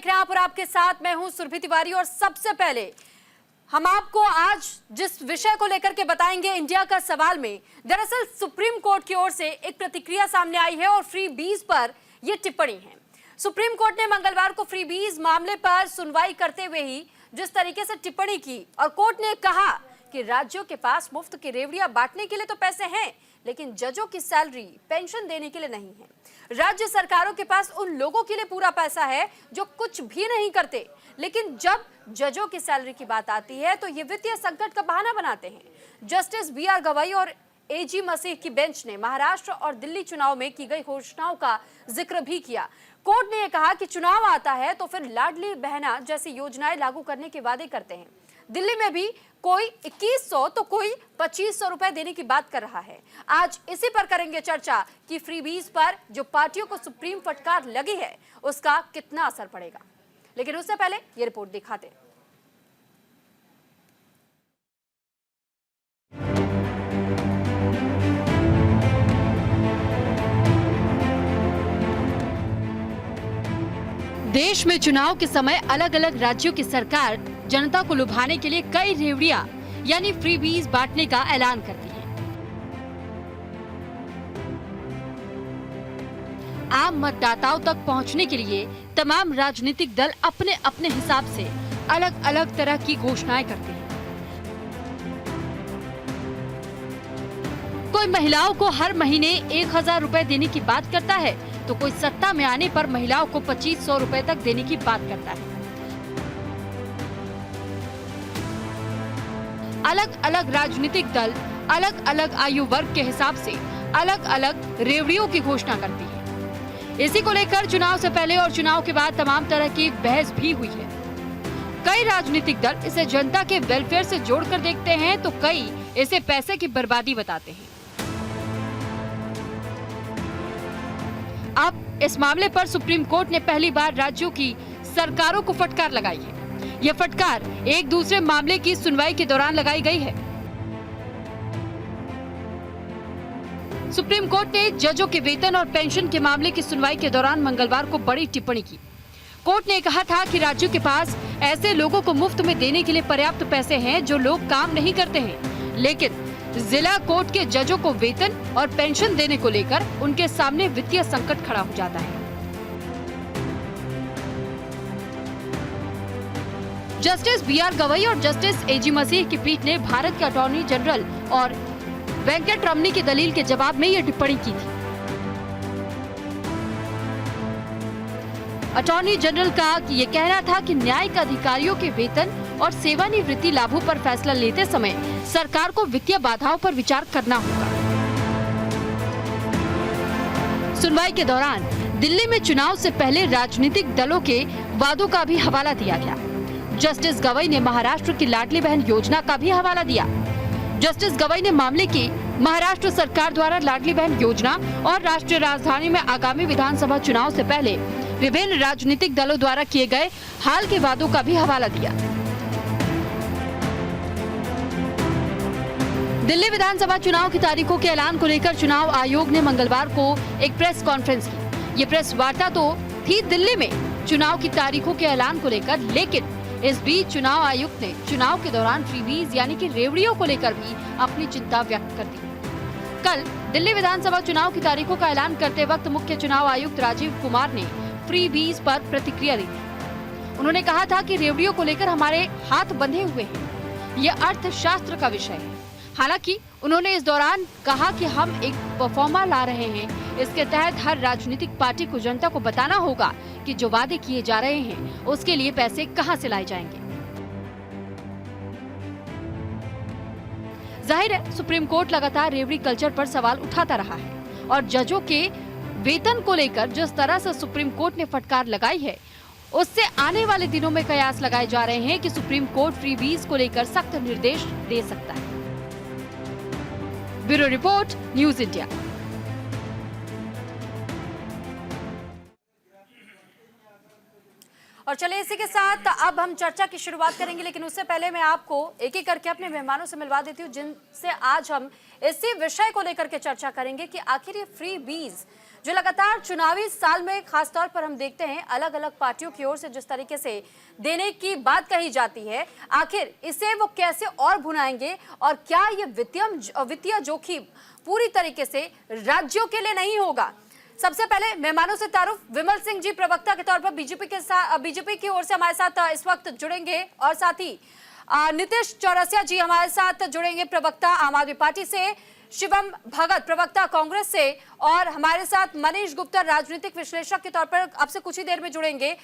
देख रहे हैं आप और आपके साथ मैं हूं सुरभि तिवारी। और सबसे पहले हम आपको आज जिस विषय को लेकर के बताएंगे इंडिया का सवाल में, दरअसल सुप्रीम कोर्ट की ओर से एक प्रतिक्रिया सामने आई है और फ्री बीज पर यह टिप्पणी है। सुप्रीम कोर्ट ने मंगलवार को फ्री बीज मामले पर सुनवाई करते हुए ही जिस तरीके से टिप्पणी की और कोर्ट ने कहा कि राज्यों के पास मुफ्त की रेवड़ियां बांटने के लिए तो पैसे हैं, लेकिन जजों की सैलरी पेंशन देने के लिए नहीं है। राज्य सरकारों के पास उन लोगों के लिए पूरा पैसा है जो कुछ भी नहीं करते, लेकिन जब जजों की सैलरी की बात आती है तो ये वित्तीय संकट का बहाना बनाते हैं। Justice B R. गवई और ए.जी. मसीह की बेंच ने महाराष्ट्र और दिल्ली चुनाव में की गई घोषणाओं का जिक्र भी किया। कोर्ट ने यह कहा कि चुनाव आता है तो फिर लाडली बहना जैसी योजनाएं लागू करने के वादे करते हैं। दिल्ली में भी कोई 2100 तो कोई 2500 रुपए देने की बात कर रहा है। आज इसी पर करेंगे चर्चा कि फ्री बीज पर जो पार्टियों को सुप्रीम फटकार लगी है उसका कितना असर पड़ेगा। लेकिन उससे पहले ये रिपोर्ट दिखाते हैं। देश में चुनाव के समय अलग अलग राज्यों की सरकार जनता को लुभाने के लिए कई रेवड़ियां यानी फ्री बीज बांटने का ऐलान करती है। आम मतदाताओं तक पहुंचने के लिए तमाम राजनीतिक दल अपने अपने हिसाब से अलग अलग तरह की घोषणाएं करते हैं। कोई महिलाओं को हर महीने 1000 रुपए देने की बात करता है तो कोई सत्ता में आने पर महिलाओं को 2500 रुपए तक देने की बात करता है। अलग अलग राजनीतिक दल अलग अलग आयु वर्ग के हिसाब से अलग अलग रेवड़ियों की घोषणा करती है। इसी को लेकर चुनाव से पहले और चुनाव के बाद तमाम तरह की बहस भी हुई है। कई राजनीतिक दल इसे जनता के वेलफेयर से जोड़कर देखते हैं तो कई इसे पैसे की बर्बादी बताते हैं। अब इस मामले पर सुप्रीम कोर्ट ने पहली बार राज्यों की सरकारों को फटकार लगाई है। यह फटकार एक दूसरे मामले की सुनवाई के दौरान लगाई गई है। सुप्रीम कोर्ट ने जजों के वेतन और पेंशन के मामले की सुनवाई के दौरान मंगलवार को बड़ी टिप्पणी की। कोर्ट ने कहा था कि राज्यों के पास ऐसे लोगों को मुफ्त में देने के लिए पर्याप्त पैसे हैं जो लोग काम नहीं करते हैं, लेकिन जिला कोर्ट के जजों को वेतन और पेंशन देने को लेकर उनके सामने वित्तीय संकट खड़ा हो जाता है। Justice B R. गवई और जस्टिस ए.जी. मसीह की पीठ ने भारत के अटॉर्नी जनरल और वेंकटरमणी की दलील के जवाब में यह टिप्पणी की थी। अटॉर्नी जनरल का ये कहना था कि न्यायिक अधिकारियों के वेतन और सेवानिवृत्ति लाभों पर फैसला लेते समय सरकार को वित्तीय बाधाओं पर विचार करना होगा। सुनवाई के दौरान दिल्ली में चुनाव से पहले राजनीतिक दलों के वादों का भी हवाला दिया गया। जस्टिस गवई ने महाराष्ट्र की लाडली बहन योजना का भी हवाला दिया। जस्टिस गवई ने मामले की महाराष्ट्र सरकार द्वारा लाडली बहन योजना और राष्ट्रीय राजधानी में आगामी विधानसभा चुनाव से पहले विभिन्न राजनीतिक दलों द्वारा किए गए हाल के वादों का भी हवाला दिया। दिल्ली विधानसभा चुनाव की तारीखों के ऐलान को लेकर चुनाव आयोग ने मंगलवार को एक प्रेस कॉन्फ्रेंस की। ये प्रेस वार्ता तो थी दिल्ली में चुनाव की तारीखों के ऐलान को लेकर, लेकिन इस बीच चुनाव आयुक्त ने चुनाव के दौरान फ्रीबीज यानी कि रेवड़ियों को लेकर भी अपनी चिंता व्यक्त कर दी। कल दिल्ली विधानसभा चुनाव की तारीखों का ऐलान करते वक्त मुख्य चुनाव आयुक्त राजीव कुमार ने फ्रीबीज पर प्रतिक्रिया दी। उन्होंने कहा था कि रेवड़ियों को लेकर हमारे हाथ बंधे हुए हैं, ये अर्थशास्त्र का विषय है। हालांकि उन्होंने इस दौरान कहा कि हम एक परफॉर्मा ला रहे हैं। इसके तहत हर राजनीतिक पार्टी को जनता को बताना होगा कि जो वादे किए जा रहे हैं उसके लिए पैसे कहां से लाए जाएंगे। जाहिर है सुप्रीम कोर्ट लगातार रेवड़ी कल्चर पर सवाल उठाता रहा है और जजों के वेतन को लेकर जिस तरह से सुप्रीम कोर्ट ने फटकार लगाई है उससे आने वाले दिनों में कयास लगाए जा रहे हैं कि सुप्रीम कोर्ट फ्रीबीज को लेकर सख्त निर्देश दे सकता है। Bureau report, news India. और और चलिए इसी के साथ अब हम चर्चा की शुरुआत करेंगे, लेकिन उससे पहले मैं आपको एक एक करके अपने मेहमानों से मिलवा देती हूँ जिनसे आज हम इसी विषय को लेकर के चर्चा करेंगे कि आखिर ये फ्री बीज जो लगातार चुनावी साल में खासतौर पर हम देखते हैं अलग अलग पार्टियों की ओर से जिस तरीके से देने की बात कही जाती है, आखिर इसे वो कैसे और भुनाएंगे और क्या ये वित्तीय जोखिम पूरी तरीके से राज्यों के लिए नहीं होगा। सबसे पहले मेहमानों से तारुफ, विमल सिंह जी प्रवक्ता के तौर पर बीजेपी की ओर से हमारे साथ इस वक्त जुड़ेंगे और साथ ही नीतीश चौरसिया जी हमारे साथ जुड़ेंगे प्रवक्ता आम आदमी पार्टी से, शिवम भगत प्रवक्ता कांग्रेस से और हमारे साथ मनीष गुप्ता राजनीतिक विश्लेषक के तौर पर आपसे कुछ ही देर में जुड़ेंगे।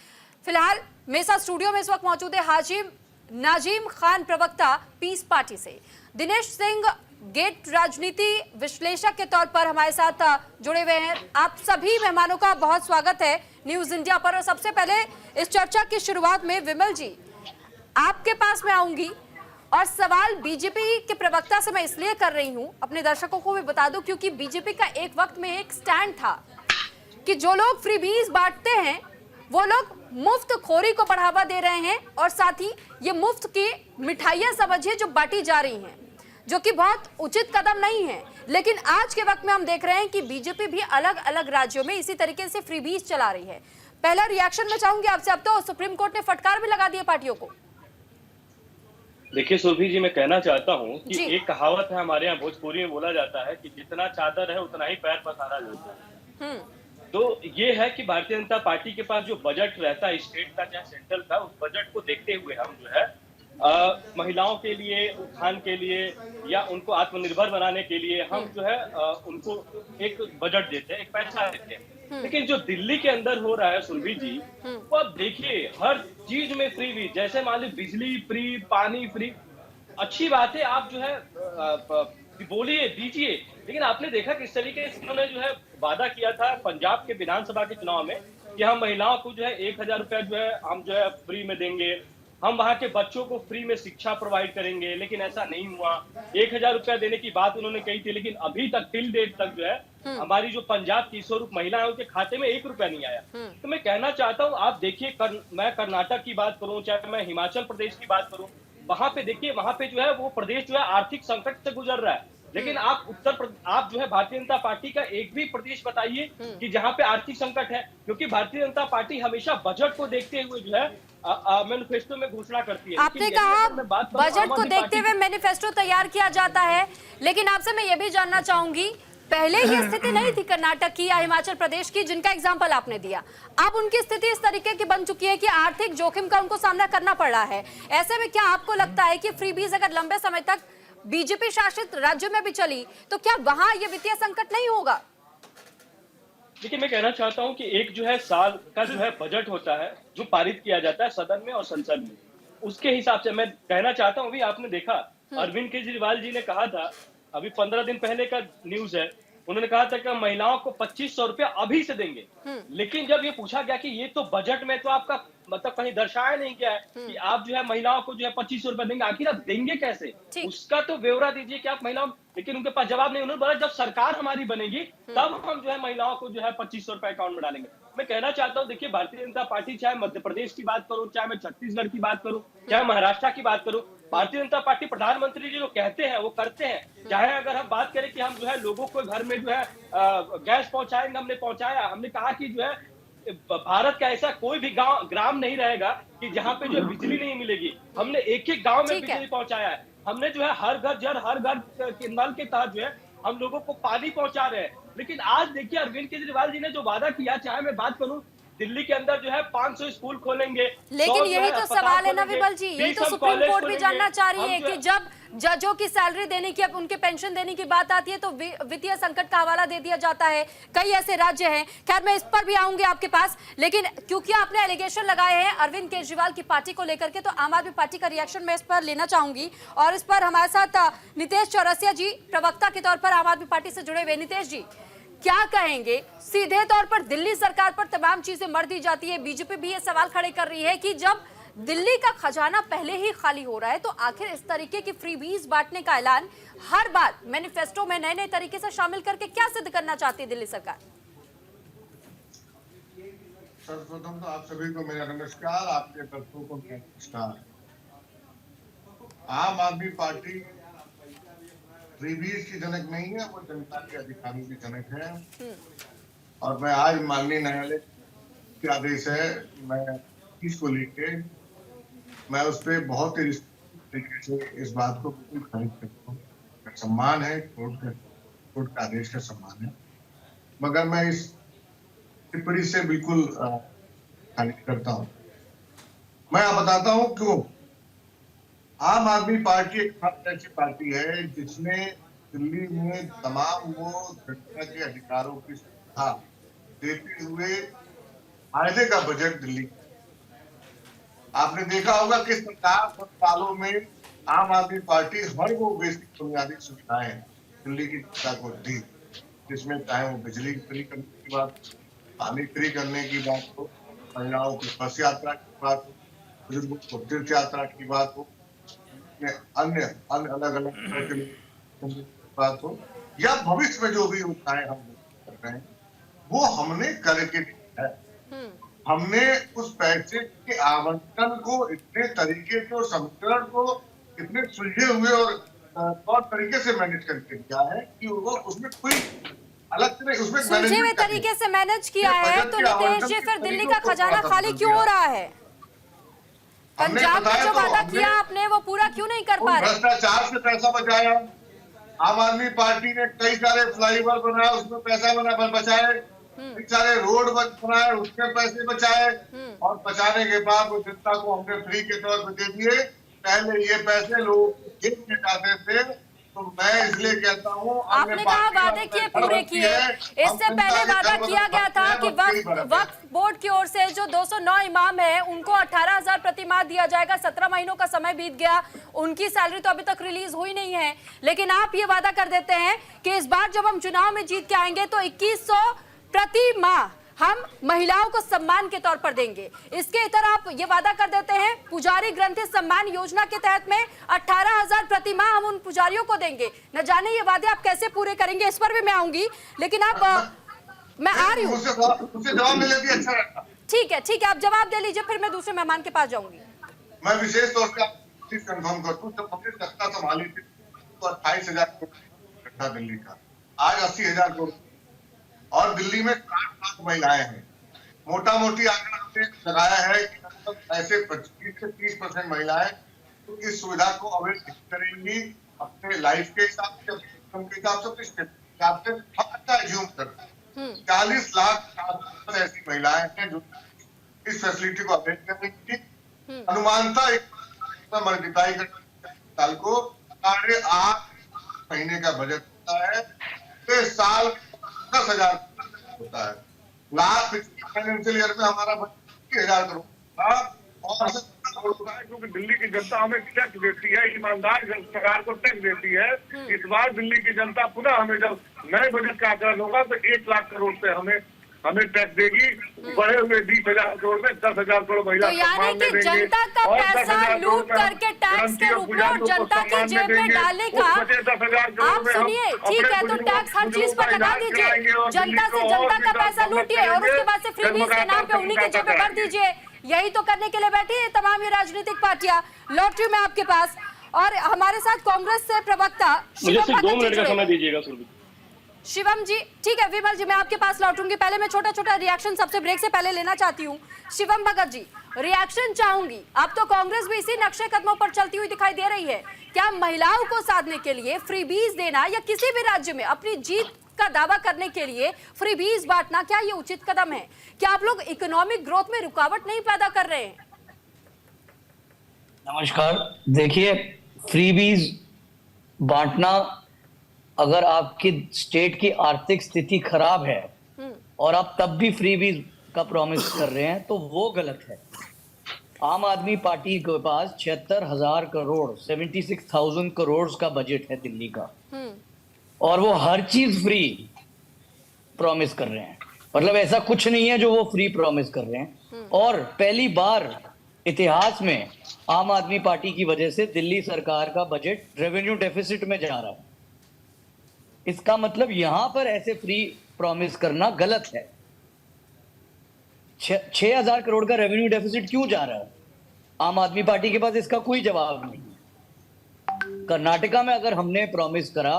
फिलहाल मेरे साथ स्टूडियो में इस वक्त मौजूद है हाजिम नाजिम खान प्रवक्ता पीस पार्टी से, दिनेश सिंह गेट राजनीति विश्लेषक के तौर पर हमारे साथ जुड़े हुए हैं। आप सभी मेहमानों का बहुत स्वागत है न्यूज इंडिया पर। और सबसे पहले इस चर्चा की शुरुआत में विमल जी आपके पास मैं आऊंगी और सवाल बीजेपी के प्रवक्ता से मैं इसलिए कर रही हूं, अपने दर्शकों को भी बता दूं, क्योंकि बीजेपी का एक वक्त में एक स्टैंड था कि जो लोग फ्रीबीज बांटते हैं वो लोग मुफ्त खोरी को बढ़ावा दे रहे हैं और साथ ही ये मुफ्त की मिठाइयां समझिए जो बांटी जा रही हैं, जो कि बहुत उचित कदम नहीं है। लेकिन आज के वक्त में हम देख रहे हैं कि बीजेपी भी अलग अलग राज्यों में इसी तरीके से फ्रीबीज चला रही है। पहला रिएक्शन मैं चाहूंगी आपसे, अब तो सुप्रीम कोर्ट ने फटकार भी लगा दिया पार्टियों को। देखिए सुरभि जी, मैं कहना चाहता हूं कि एक कहावत है हमारे यहाँ भोजपुरी में बोला जाता है कि जितना चादर है उतना ही पैर पसारा जाता है। तो ये है कि भारतीय जनता पार्टी के पास जो बजट रहता है स्टेट का चाहे सेंट्रल का, उस बजट को देखते हुए हम जो है महिलाओं के लिए, उत्थान के लिए या उनको आत्मनिर्भर बनाने के लिए हम जो है उनको एक बजट देते हैं, एक पैसा देते हैं। लेकिन जो दिल्ली के अंदर हो रहा है सुरभि जी, वो अब देखिए हर चीज में फ्री भी, जैसे मान ली बिजली फ्री, पानी फ्री, अच्छी बात है, आप जो है बोलिए दीजिए। लेकिन आपने देखा किस तरीके से उन्होंने जो है वादा किया था पंजाब के विधानसभा के चुनाव में कि हम महिलाओं को जो है 1000 रुपया जो है हम जो है फ्री में देंगे, हम वहां के बच्चों को फ्री में शिक्षा प्रोवाइड करेंगे। लेकिन ऐसा नहीं हुआ। 1000 रुपया देने की बात उन्होंने कही थी, लेकिन अभी तक टिल डेट तक जो है हमारी जो पंजाब की स्वरूप महिला है उनके खाते में 1 रुपया नहीं आया। तो मैं कहना चाहता हूँ, आप देखिए मैं कर्नाटक की बात करूं चाहे मैं हिमाचल प्रदेश की बात करूं, वहां पे देखिए वहां पे जो है वो प्रदेश जो है आर्थिक संकट से गुजर रहा है। लेकिन आप आप जो है भारतीय जनता पार्टी का एक भी प्रदेश बताइए कि जहां पे आर्थिक संकट है, क्योंकि भारतीय जनता पार्टी हमेशा बजट को देखते हुए जो है मैनिफेस्टो में घोषणा करती है। आपने कहा बजट को देखते हुए मैनिफेस्टो तैयार किया जाता है, लेकिन आपसे मैं ये भी जानना चाहूंगी, पहले ये स्थिति नहीं थी कर्नाटक की या हिमाचल प्रदेश की जिनका एग्जाम्पल आपने दिया, अब उनकी स्थिति इस तरीके की बन चुकी है कि आर्थिक जोखिम का उनको सामना करना पड़ रहा है। ऐसे में क्या आपको लगता है कि फ्रीबीज अगर लंबे समय तक बीजेपी शासित राज्यों में भी चली तो क्या वहां ये वित्तीय संकट नहीं होगा? देखिए मैं कहना चाहता हूं कि एक जो है साल का जो है बजट होता है जो पारित किया जाता है सदन में और संसद में, उसके हिसाब से मैं कहना चाहता हूं। अभी आपने देखा अरविंद केजरीवाल जी ने कहा था, अभी 15 दिन पहले का न्यूज है, उन्होंने कहा था कि महिलाओं को 2500 रुपया अभी से देंगे। लेकिन जब ये पूछा गया कि ये तो बजट में तो आपका मतलब कहीं दर्शाया नहीं गया है कि आप जो है महिलाओं को जो है 2500 रुपया देंगे, आखिर आप देंगे कैसे, उसका तो ब्यौरा दीजिए कि आप महिलाओं। लेकिन उनके पास जवाब नहीं। उन्होंने बोला जब सरकार हमारी बनेगी तब हम जो है महिलाओं को जो है 2500 रुपया अकाउंट में डालेंगे। मैं कहना चाहता हूँ, देखिए भारतीय जनता पार्टी चाहे मध्य प्रदेश की बात करूं, चाहे मैं छत्तीसगढ़ की बात करूं, चाहे महाराष्ट्र की बात करूं, भारतीय जनता पार्टी प्रधानमंत्री जी जो कहते हैं वो करते हैं। चाहे अगर हम बात करें कि हम जो है लोगों को घर में जो है गैस पहुंचाएंगे, हमने पहुंचाया। हमने कहा कि जो है भारत का ऐसा कोई भी गांव ग्राम नहीं रहेगा कि जहां पे जो बिजली नहीं मिलेगी। हमने एक एक गांव में बिजली पहुंचाया है। हमने जो है हर घर जल हर घर के नल के तहत जो है हम लोगों को पानी पहुंचा रहे हैं। लेकिन आज देखिए अरविंद केजरीवाल जी ने जो वादा किया, चाहे मैं बात करूं दिल्ली के अंदर जो है 500 स्कूल खोलेंगे, लेकिन यही तो सवाल है ना विमल जी, यही तो सुप्रीम कोर्ट भी जानना चाह रही है कि जब जजों की सैलरी देने की, अब उनके पेंशन देने की बात आती है तो वित्तीय संकट का हवाला दे दिया जाता है। कई ऐसे राज्य हैं, खैर मैं इस पर भी आऊंगी आपके पास, लेकिन क्योंकि आपने एलिगेशन लगाए हैं अरविंद केजरीवाल की पार्टी को लेकर के, तो आम आदमी पार्टी का रिएक्शन मैं इस पर लेना चाहूंगी। और इस पर हमारे साथ नीतीश चौरसिया जी प्रवक्ता के तौर पर आम आदमी पार्टी से जुड़े हुए। नीतीश जी क्या कहेंगे? सीधे तौर पर दिल्ली सरकार पर तमाम चीजें मर दी जाती है, बीजेपी भी ये सवाल खड़े कर रही है कि जब दिल्ली का खजाना पहले ही खाली हो रहा है तो आखिर इस तरीके की फ्रीबीज बांटने का ऐलान हर बार मैनिफेस्टो में नए नए तरीके से शामिल करके क्या सिद्ध करना चाहती है दिल्ली सरकार? सर्वप्रथम तो आप सभी को मेरा नमस्कार, आपके दर्शकों को मेरा नमस्कार। आम आदमी पार्टी फ्रीबीज की जनक नहीं है, वो जनता के अधिकारों की जनक है। और मैं आज माननीय न्यायालय के आदेश है, मैं इसको लेके मैं उस पर बहुत ही तरीके से इस बात को बिल्कुल खारिज करता हूँ। सम्मान है, कोर्ट का आदेश का सम्मान है, मगर मैं इस टिप्पणी से बिल्कुल खारिज करता हूँ। मैं आप बताता हूँ क्यों। आम आदमी पार्टी एक ऐसी पार्टी है जिसने दिल्ली में तमाम वो जनता के अधिकारों की सुविधा देते हुए फायदे का बजट दिल्ली। आपने देखा होगा किस प्रकार 10 सालों में आम आदमी पार्टी हर वो बेसिक बुनियादी सुविधाएं दिल्ली की जनता को दी, जिसमें चाहे वो बिजली फ्री करने की बात, पानी फ्री करने की बात हो, महिलाओं की बस यात्रा की बात हो, बुजुर्गों को तीर्थ यात्रा की बात हो, अन्य अलग अलग बात हो, या भविष्य में जो भी योजनाएं हम कर रहे हैं वो हमने करके दिया है। हमने उस पैसे के आवंटन को इतने तरीके से और समीकरण को इतने सुलझे हुए और तौर तरीके से मैनेज करके दिया है कि वो उसमें कोई अलग से नहीं, उसमें सुलझे हुए तरीके से मैनेज किया है। तो नितेश जी, फिर दिल्ली का खजाना खाली क्यों हो रहा है? पंजाब में जो वादा किया आपने वो पूरा क्यों नहीं कर पा रहे? भ्रष्टाचार से पैसा बचाया। आम आदमी पार्टी ने कई सारे फ्लाईओवर बनाए, उसमें पैसा बचाए, कई सारे रोड बनाए, उसमें पैसे बचाए, और बचाने के बाद वो जनता को हमने फ्री के तौर पर दे दिए। पहले ये पैसे लोग जेब में जाते थे, तो मैं इसलिए कहता हूँ आपने कहा वादे किए पूरे किए। इससे पहले वादा किया गया था कि वक्फ बोर्ड की ओर से जो 209 इमाम है उनको 18,000 प्रति माह दिया जाएगा। 17 महीनों का समय बीत गया, उनकी सैलरी तो अभी तक रिलीज हुई नहीं है। लेकिन आप ये वादा कर देते हैं कि इस बार जब हम चुनाव में जीत के आएंगे तो 2100 प्रति माह हम महिलाओं को सम्मान के तौर पर देंगे। इसके इतर आप ये वादा कर देते हैं पुजारी ग्रंथि सम्मान योजना के तहत में 18,000 प्रति माह हम उन पुजारियों को देंगे। न जाने ये वादे आप कैसे पूरे करेंगे, इस पर भी मैं आऊंगी, लेकिन आप मैं आ रही हूँ। जवाब मिले भी अच्छा रहता। ठीक है, आप जवाब दे लीजिए, फिर मैं दूसरे मेहमान के पास जाऊंगी। मैं विशेष तौर पर कंफर्म करता हूँ, जब हमने सत्ता संभाली थी तो 28,000 करोड़ दिल्ली का, आज 80,000 करोड़, और दिल्ली में 60 लाख महिलाएं हैं। मोटा मोटी आंकड़ा हमने लगाया है कि ऐसे 25 से 30% महिलाएं तो इस सुविधा को अवेल करेंगी अपने लाइफ के हिसाब से, अपने के हिसाब से, अपने हिसाब से। हम अच्छा एज्यूम करते हैं 40 लाख ऐसी महिलाएं हैं जो इस फैसिलिटी को अवेल करेंगी। अनुमानता एक मल्टीप्लाई करके साल को 8.5 महीने का बजट होता है, तो साल 10,000 होता है। लास्ट फाइनेंशियल ईयर में हमारा बजट 30,000 करोड़ था, और होता है क्योंकि दिल्ली की जनता हमें टैक्स देती है, ईमानदार सरकार को टैक्स देती है। इस बार दिल्ली की जनता पुनः हमें जब नए बजट का आकलन होगा तो 1 लाख करोड़ से हमें टैक्स देगी। बढ़े हुए 20,000 करोड़ में 10,000 करोड़ महिला तो यानी कि जनता का पैसा लूट करके टैक्स के रूप में और जनता की जेब में डालने का, आप सुनिए, ठीक है, तो टैक्स हर चीज पर लगा दीजिए, जनता से जनता का पैसा लूटिए और उसके बाद से फ्रीबीज के नाम पे उन्हीं के जेब में भर दीजिए। यही तो करने के लिए बैठी है तमाम ये राजनीतिक पार्टियां। लौट रही मैं आपके पास, और हमारे साथ कांग्रेस से प्रवक्ता मुझे सिर्फ 2 मिनट का समय दीजिएगा शिवम जी। ठीक है विमल जी, मैं आपके पास लौटूंगी। पहले मैं छोटा रिएक्शन सबसे ब्रेक से पहले लेना चाहती हूँ। शिवम भगत जी, रिएक्शन चाहूंगी। अब तो कांग्रेस भी इसी नक्शे कदमों पर चलती हुई दिखाई दे रही है। क्या महिलाओं को साधने के लिए फ्रीबीज देना या किसी भी राज्य में अपनी जीत का दावा करने के लिए फ्रीबीज बांटना, क्या ये उचित कदम है? क्या आप लोग इकोनॉमिक ग्रोथ में रुकावट नहीं पैदा कर रहे हैं? नमस्कार। देखिए, फ्रीबीज बांटना, अगर आपकी स्टेट की आर्थिक स्थिति खराब है और आप तब भी फ्रीबीज का प्रॉमिस कर रहे हैं तो वो गलत है। आम आदमी पार्टी के पास 76,000 करोड़ 76,000 करोड़ का बजट है दिल्ली का, और वो हर चीज फ्री प्रॉमिस कर रहे हैं। मतलब ऐसा कुछ नहीं है जो वो फ्री प्रॉमिस कर रहे हैं। और पहली बार इतिहास में आम आदमी पार्टी की वजह से दिल्ली सरकार का बजट रेवेन्यू डेफिसिट में जा रहा है। इसका मतलब यहां पर ऐसे फ्री प्रॉमिस करना गलत है। 6,000 करोड़ का रेवेन्यू डेफिसिट क्यों जा रहा है? आम आदमी पार्टी के पास इसका कोई जवाब नहीं। कर्नाटका में अगर हमने प्रॉमिस करा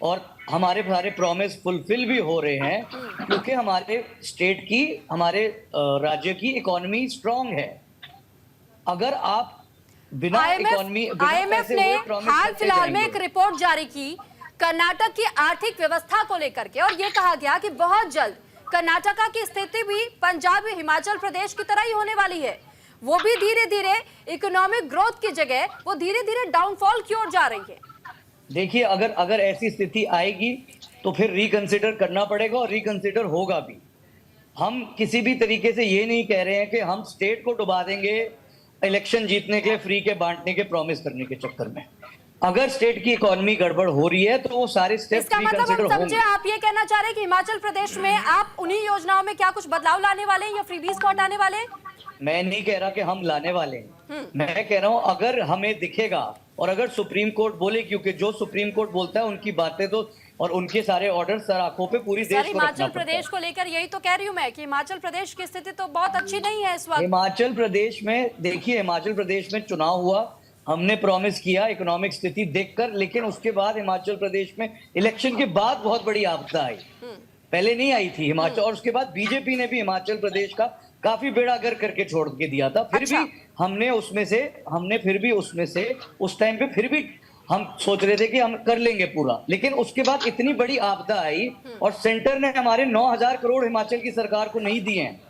और हमारे सारे प्रॉमिस फुलफिल भी हो रहे हैं, क्योंकि हमारे स्टेट की, हमारे राज्य की इकोनॉमी स्ट्रांग है। अगर आप बिना इकोनॉमी, आईएमएफ ने हाल फिलहाल में एक रिपोर्ट जारी की कर्नाटक की आर्थिक व्यवस्था को लेकर के, और ये कहा गया कि बहुत जल्द कर्नाटका की स्थिति भी पंजाब या हिमाचल प्रदेश की तरह ही होने वाली है। वो भी धीरे धीरे इकोनॉमिक ग्रोथ की जगह वो धीरे धीरे डाउनफॉल की ओर जा रही है। देखिए, अगर ऐसी स्थिति आएगी तो फिर रिकंसिडर करना पड़ेगा, और रिकंसिडर होगा भी। हम किसी भी तरीके से ये नहीं कह रहे हैं कि हम स्टेट को डुबा देंगे इलेक्शन जीतने के लिए, फ्री के बांटने के प्रॉमिस करने के चक्कर में। अगर स्टेट की इकोनॉमी गड़बड़ हो रही है तो वो सारे स्टेप्स इसका मतलब हम रिकंसिडर समझे, आप ये कहना चाह रहे हैं कि हिमाचल प्रदेश में आप उन्हीं योजनाओं में क्या कुछ बदलाव लाने वाले हैं या फ्रीबीज को हटाने वाले हैं? मैं नहीं कह रहा कि हम लाने वाले हैं, मैं कह रहा हूं अगर हमें दिखेगा और अगर सुप्रीम कोर्ट बोले, क्योंकि जो सुप्रीम कोर्ट बोलता है उनकी बातें तो और उनके सारे ऑर्डर सर आंखों पे पूरी देश को रखना हिमाचल पड़ता है। प्रदेश को लेकर यही तो कह रही हूं मैं कि हिमाचल प्रदेश की स्थिति तो बहुत अच्छी नहीं है इस वक्त। हिमाचल प्रदेश में देखिए, हिमाचल प्रदेश में चुनाव हुआ, हमने प्रॉमिस किया इकोनॉमिक स्थिति देखकर, लेकिन उसके बाद हिमाचल प्रदेश में इलेक्शन के बाद बहुत बड़ी आपदा आई, पहले नहीं आई थी हिमाचल। और उसके बाद बीजेपी ने भी हिमाचल प्रदेश का काफी बेड़ा गर्क करके छोड़ के दिया था। फिर भी हमने फिर भी उसमें से उस टाइम पे फिर भी हम सोच रहे थे कि हम कर लेंगे पूरा, लेकिन उसके बाद इतनी बड़ी आपदा आई और सेंटर ने हमारे 9,000 करोड़ हिमाचल की सरकार को नहीं दिए हैं।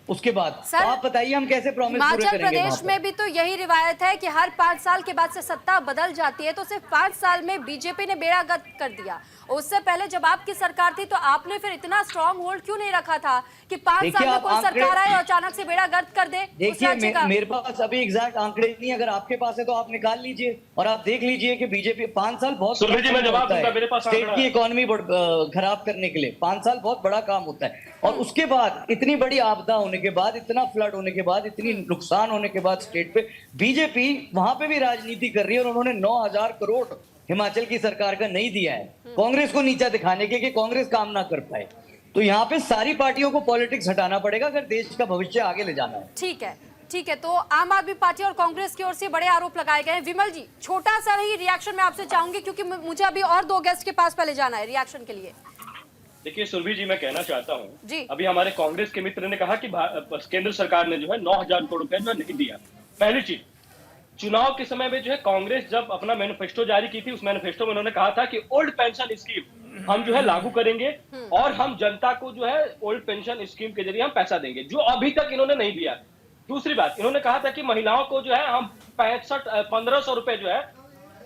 उसके बाद तो आप बताइए हम कैसे प्रॉमिस पूरे करेंगे? हिमाचल प्रदेश में भी तो यही रिवायत है कि हर 5 साल के बाद से सत्ता बदल जाती है, तो सिर्फ 5 साल में बीजेपी ने बेड़ा गर्क कर दिया। उससे पहले जब आपकी सरकार थी तो आपने फिर इतना स्ट्रॉन्ग होल्ड क्यों नहीं रखा था कि 5 साल में कोई सरकार आए और अचानक से बेड़ा गर्क कर दे? देखिए, मेरे पास अभी एग्जैक्ट आंकड़े नहीं, अगर आपके पास है तो आप निकाल लीजिए और आप देख लीजिए कि बीजेपी 5 साल बहुत स्टेट की इकोनॉमी खराब करने के लिए 5 साल बहुत बड़ा काम होता है। और उसके बाद इतनी बड़ी आपदा होने के बाद, इतना फ्लड होने के बाद, इतनी नुकसान होने के बाद स्टेट पे बीजेपी वहां पे भी राजनीति कर रही है और उन्होंने 9,000 करोड़ हिमाचल की सरकार का नहीं दिया है कांग्रेस को नीचा दिखाने के कि कांग्रेस काम ना कर पाए। तो यहाँ पे सारी पार्टियों को पॉलिटिक्स हटाना पड़ेगा अगर देश का भविष्य आगे ले जाना है। ठीक है, तो आम आदमी पार्टी और कांग्रेस की ओर से बड़े आरोप लगाए गए हैं। विमल जी, छोटा सा ही रिएक्शन मैं आपसे चाहूंगी क्योंकि मुझे अभी और 2 गेस्ट के पास पहले जाना है रिएक्शन के लिए। देखिए सुरभि जी, मैं कहना चाहता हूँ, अभी हमारे कांग्रेस के मित्र ने कहा कि केंद्र सरकार ने जो है 9,000 करोड़ रुपए जो नहीं दिया। पहली चीज, चुनाव के समय में जो है कांग्रेस जब अपना मैनिफेस्टो जारी की थी, उस मैनिफेस्टो में उन्होंने कहा था कि ओल्ड पेंशन स्कीम हम जो है लागू करेंगे और हम जनता को जो है ओल्ड पेंशन स्कीम के जरिए हम पैसा देंगे, जो अभी तक इन्होंने नहीं दिया। दूसरी बात, इन्होंने कहा था कि महिलाओं को जो है हम 1,500 रुपए जो है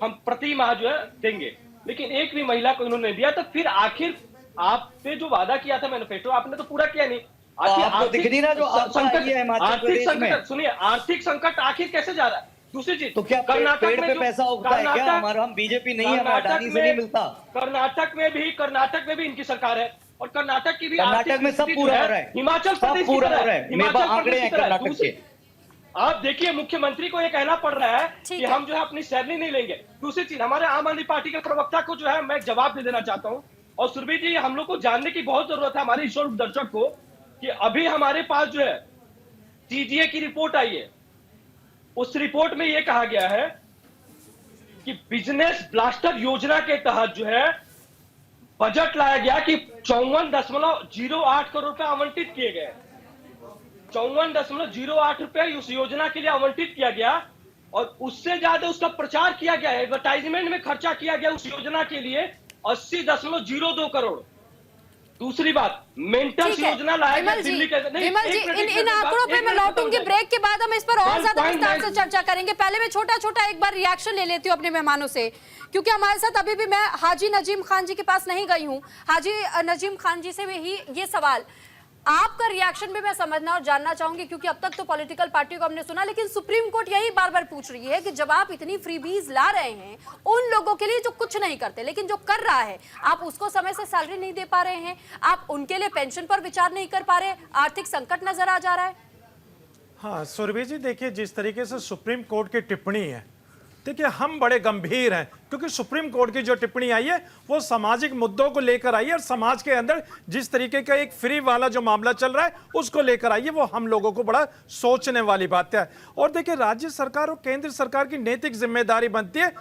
हम प्रति माह जो है देंगे, लेकिन एक भी महिला को इन्होंने नहीं दिया। तो फिर आखिर आपने जो वादा किया था मैनिफेस्टो, आपने तो पूरा किया नहीं। आपको दिख नहीं रहा जो आर्थिक संकट, सुनिए, आर्थिक संकट आखिर कैसे जा रहा है? दूसरी चीज, तो क्या पेड़ पे पैसा उगता है क्या? हमारा हम बीजेपी नहीं है, अडानी से नहीं मिलता। कर्नाटक में भी इनकी सरकार है और कर्नाटक की भी, कर्नाटक में सब पूरा हो रहा है, हिमाचल प्रदेश पूरा हो रहा है, मेरे पास आंकड़े हैं कर्नाटक के। आप देखिए, मुख्यमंत्री को ये कहना पड़ रहा है कि हम जो है अपनी सैलरी नहीं लेंगे। दूसरी चीज, हमारे आम आदमी पार्टी के प्रवक्ता को जो है मैं जवाब दे देना चाहता हूँ, और सुरभि जी, हम लोग को जानने की बहुत जरूरत है, हमारे ईश्वर दर्शक को, कि अभी हमारे पास जो है सीजीए की रिपोर्ट आई है। उस रिपोर्ट में यह कहा गया है कि बिजनेस ब्लास्टर योजना के तहत जो है बजट लाया गया कि 54.08 करोड़ रुपए आवंटित किए गए। 54.08 रुपए उस योजना के लिए आवंटित किया गया और उससे ज्यादा उसका प्रचार किया गया, एडवर्टाइजमेंट में खर्चा किया गया उस योजना के लिए 80.02 करोड़। दूसरी बात, मेंटेनेंस योजना लाया गया दिल्ली के। विमल जी, इन आंकड़ों पे मैं लौटूंगी, ब्रेक के बाद हम इस पर और ज्यादा विस्तार से चर्चा करेंगे। पहले मैं छोटा एक बार रिएक्शन ले लेती हूँ अपने मेहमानों से, क्योंकि हमारे साथ अभी भी मैं हाजी नजीम खान जी के पास नहीं गई हूँ। हाजी नजीम खान जी से भी ये सवाल, आपका रिएक्शन भी मैं समझना और जानना चाहूंगी, क्योंकि अब तक तो पॉलिटिकल पार्टी को हमने सुना, लेकिन सुप्रीम कोर्ट यही बार बार पूछ रही है कि जब आप इतनी फ्रीबीज ला रहे हैं उन लोगों के लिए जो कुछ नहीं करते, लेकिन जो कर रहा है आप उसको समय से सैलरी नहीं दे पा रहे हैं, आप उनके लिए पेंशन पर विचार नहीं कर पा रहे, आर्थिक संकट नजर आ जा रहा है। हाँ सुरभि जी, देखिए जिस तरीके से सुप्रीम कोर्ट की टिप्पणी है देखिए हम बड़े गंभीर हैं, क्योंकि सुप्रीम कोर्ट की जो टिप्पणी आई है वो सामाजिक मुद्दों को लेकर आई है, और समाज के अंदर जिस तरीके का एक फ्री वाला जो मामला चल रहा है उसको लेकर आई है, वो हम लोगों को बड़ा सोचने वाली बात है। और देखिए राज्य सरकार और केंद्र सरकार की नैतिक जिम्मेदारी बनती है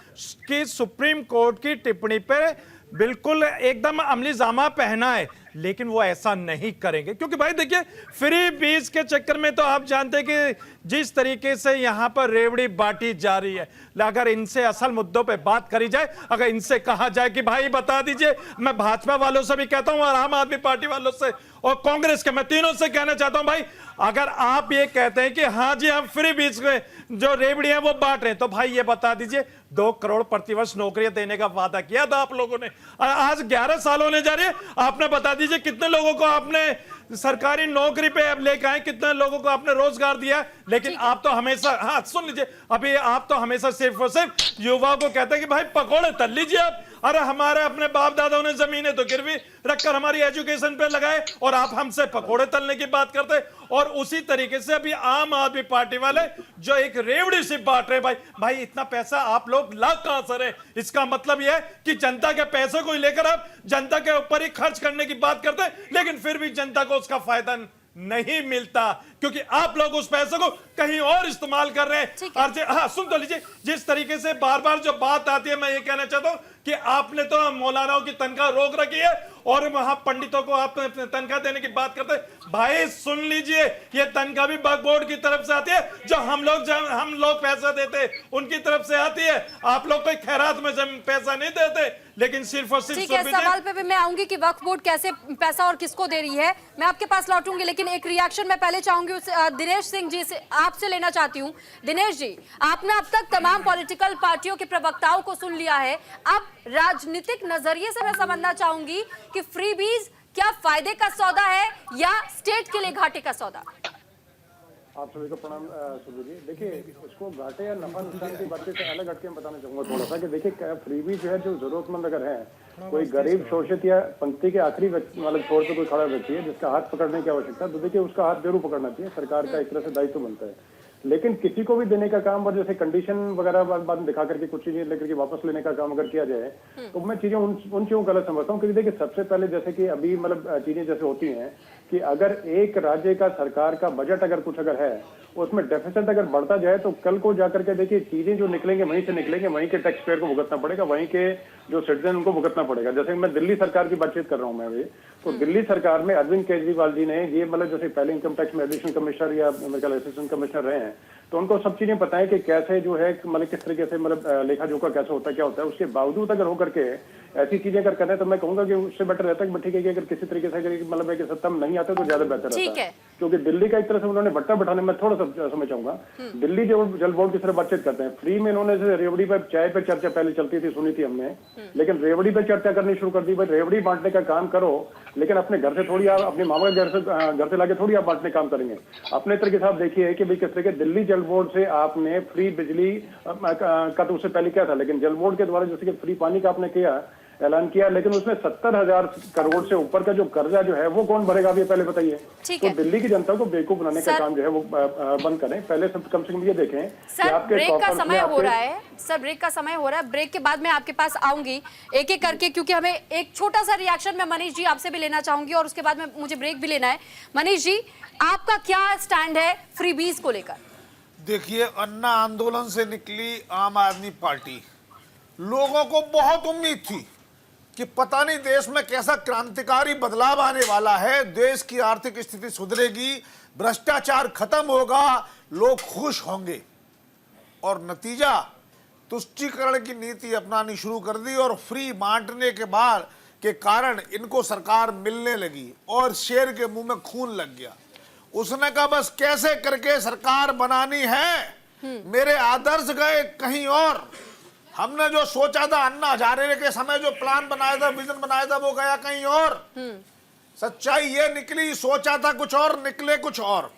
कि सुप्रीम कोर्ट की टिप्पणी पर बिल्कुल एकदम अमली जामा पहना है, लेकिन वो ऐसा नहीं करेंगे, क्योंकि भाई देखिए फ्री बीज के चक्कर में तो आप जानते हैं कि जिस तरीके से यहां पर रेवड़ी बांटी जा रही है, अगर इनसे असल मुद्दों पे बात करी जाए, अगर इनसे कहा जाए कि भाई बता दीजिए, मैं भाजपा वालों से भी कहता हूं और आम आदमी पार्टी वालों से और कांग्रेस के, मैं तीनों से कहना चाहता हूं, भाई अगर आप ये कहते हैं कि हाँ जी हम फ्री बीज में जो रेवड़ी है वो बांट रहे हैं, तो भाई ये बता दीजिए 2 करोड़ प्रतिवर्ष नौकरियां देने का वादा किया था आप लोगों ने, आज 11 साल होने जा रहे हैं, आपने बता दीजिए कितने लोगों को आपने सरकारी नौकरी पे अब लेकर आए, कितने लोगों को आपने रोजगार दिया। लेकिन आप तो हमेशा, हाँ सुन लीजिए, अभी आप तो हमेशा सिर्फ और सिर्फ युवाओं को कहते हैं कि भाई पकौड़े तल लीजिए आप, अरे हमारे अपने बाप दादाओं ने जमीनें तो गिरवी रखकर हमारी एजुकेशन पे लगाए और आप हमसे पकौड़े तलने की बात करते। और उसी तरीके से अभी आम आदमी पार्टी वाले जो एक रेवड़ी सी बांट रहे, भाई इतना पैसा आप लोग ला कहां से रहे? इसका मतलब यह है कि जनता के पैसे को लेकर आप जनता के ऊपर ही खर्च करने की बात करते हैं, लेकिन फिर भी जनता को उसका फायदा नहीं मिलता, क्योंकि आप लोग उस पैसे को कहीं और इस्तेमाल कर रहे हैं। और हाँ सुन तो लीजिए, जिस तरीके से बार बार जो बात आती है, मैं ये कहना चाहता हूं कि आपने तो मौलानाओं की तनख्वाह रोक रखी है और वहां पंडितों को आप तनख्वाह देने की बात करते हैं। भाई सुन लीजिए, ये तनख्वाह भी वक्फ बोर्ड की तरफ से आती है, जो हम लोग पैसा देते हैं उनकी तरफ से आती है। आप लोग कोई खैरात में पैसा नहीं देते, लेकिन सिर्फ और सिर्फ। ठीक है, सवाल पे भी मैं आऊंगी कि वक्फ बोर्ड कैसे पैसा और किसको दे रही है, मैं आपके पास लौटूंगी, लेकिन एक रिएक्शन मैं पहले चाहूंगी दिनेश सिंह जी से आपसे लेना चाहती हूं। दिनेश जी, आपने अब तक तमाम पॉलिटिकल पार्टियों के प्रवक्ताओं को सुन लिया है, अब राजनीतिक नजरिए से मैं समझना चाहूंगी कि फ्रीबीज क्या फायदे का सौदा है या स्टेट के लिए घाटे का सौदा? आप सभी को प्रणाम सुबह जी। देखिए, इसको घाटे या नफा नुकसान की बातें से अलग हटके मैं बताना चाहूंगा थोड़ा सा कि देखिए फ्रीबी जो है, जो जरूरतमंद अगर है, कोई गरीब शोषित या पंक्ति के आखिरी मतलब छोर पे कोई खड़ा व्यक्ति है जिसका हाथ पकड़ने की आवश्यकता, तो देखिए उसका हाथ जरूर पकड़ना चाहिए, सरकार का एक तरह से दायित्व बनता है। लेकिन किसी को भी देने का काम और जैसे कंडीशन वगैरह बाद में दिखा करके कुछ चीजें लेकर के वापस लेने का काम अगर किया जाए, तो मैं चीजें उन चीजों को गलत समझता हूँ। क्योंकि देखिए सबसे पहले जैसे कि अभी मतलब चीजें जैसे होती हैं कि अगर एक राज्य का सरकार का बजट अगर कुछ अगर है, उसमें डेफिसिट अगर बढ़ता जाए, तो कल को जाकर के देखिए चीजें जो निकलेंगे वहीं से निकलेंगे, वहीं के टैक्स पेयर को भुगतना पड़ेगा, वहीं के जो सिटीजन उनको भुगतना पड़ेगा। जैसे मैं दिल्ली सरकार की बातचीत कर रहा हूँ मैं अभी, तो दिल्ली सरकार में अरविंद केजरीवाल जी ने ये मतलब जैसे पहले इनकम टैक्स में एडिशनल कमिश्नर या मेरे असिस्टेंट कमिश्नर रहे हैं, तो उनको सब चीजें पता है कि कैसे जो है मतलब किस तरीके से मतलब लेखा जोखा कैसे होता है, क्या होता है। उसके बावजूद अगर होकर के ऐसी चीजें अगर करें, तो मैं कहूंगा कि उससे बेटर रहता है ठीक है कि अगर किसी तरीके से अगर मतलब है कि सत्ता में नहीं आते तो ज्यादा बेहतर रहता है। क्योंकि दिल्ली का एक तरह से उन्होंने बट्टा बैठाने में थोड़ा सा समय चाहूंगा। दिल्ली जो जल बोर्ड की तरफ बातचीत करते हैं, फ्री में इन्होंने रेवड़ी पर चाय पे चर्चा पहले चलती थी, सुनी थी हमने, लेकिन रेवड़ी पे चर्चा करनी शुरू कर दी। भाई रेवड़ी बांटने का काम करो, लेकिन अपने घर से थोड़ी, आप अपने मामा के घर से लाके थोड़ी आप बांटने काम करेंगे। अपने तरीके से आप देखिए कि भाई किस तरीके दिल्ली जल बोर्ड से आपने फ्री बिजली का तो उससे पहले किया था, लेकिन जल बोर्ड के द्वारा जैसे कि फ्री पानी का आपने किया ऐलान किया, लेकिन उसमें 70,000 करोड़ से ऊपर का जो कर्जा जो है वो कौन भरेगा, आप ये पहले बताइए। तो दिल्ली की जनता को बेवकूफ बनाने का काम जो है वो बंद करें। पहले सब कम से कम ये देखें। सर ब्रेक का समय हो रहा है, सर ब्रेक का समय हो रहा है, ब्रेक के बाद मैं आपके पास आऊंगी एक एक करके, क्योंकि हमें एक छोटा सा रिएक्शन मैं मनीष जी आपसे भी लेना चाहूंगी और उसके बाद में मुझे ब्रेक भी लेना है। मनीष जी, आपका क्या स्टैंड है फ्रीबीज को लेकर? देखिए, अन्ना आंदोलन से निकली आम आदमी पार्टी, लोगों को बहुत उम्मीद थी कि पता नहीं देश में कैसा क्रांतिकारी बदलाव आने वाला है, देश की आर्थिक स्थिति सुधरेगी, भ्रष्टाचार खत्म होगा, लोग खुश होंगे। और नतीजा, तुष्टीकरण की नीति अपनानी शुरू कर दी और फ्री बांटने के बाद के कारण इनको सरकार मिलने लगी और शेर के मुंह में खून लग गया। उसने कहा बस कैसे करके सरकार बनानी है, मेरे आदर्श गए कहीं और। हमने जो सोचा था अन्ना हजारे के समय जो प्लान बनाया था, विजन बनाया था, वो गया कहीं और। सच्चाई ये निकली, सोचा था कुछ और, निकले कुछ और।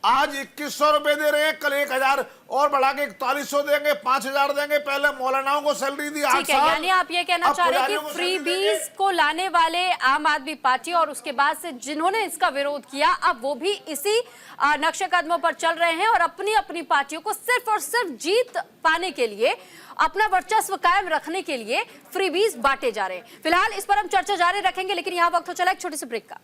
आज 2100 रुपए दे रहे हैं, कल 1000 और बढ़ा के 4100 देंगे, 5000 देंगे। पहले मौलानाओं को सैलरी दी 8 ठीक है, साल। यानी आप ये कहना अब चाह रहे हैं पुजारियों कि को फ्री सैलरी देंगे। बीज को लाने वाले आम आदमी पार्टी और उसके बाद से जिन्होंने इसका विरोध किया, अब वो भी इसी नक्शे कदमों पर चल रहे हैं और अपनी अपनी पार्टियों को सिर्फ और सिर्फ जीत पाने के लिए, अपना वर्चस्व कायम रखने के लिए फ्री बीज बांटे जा रहे हैं। फिलहाल इस पर हम चर्चा जारी रखेंगे, लेकिन यहाँ वक्त हो चला एक छोटी सी ब्रेक का।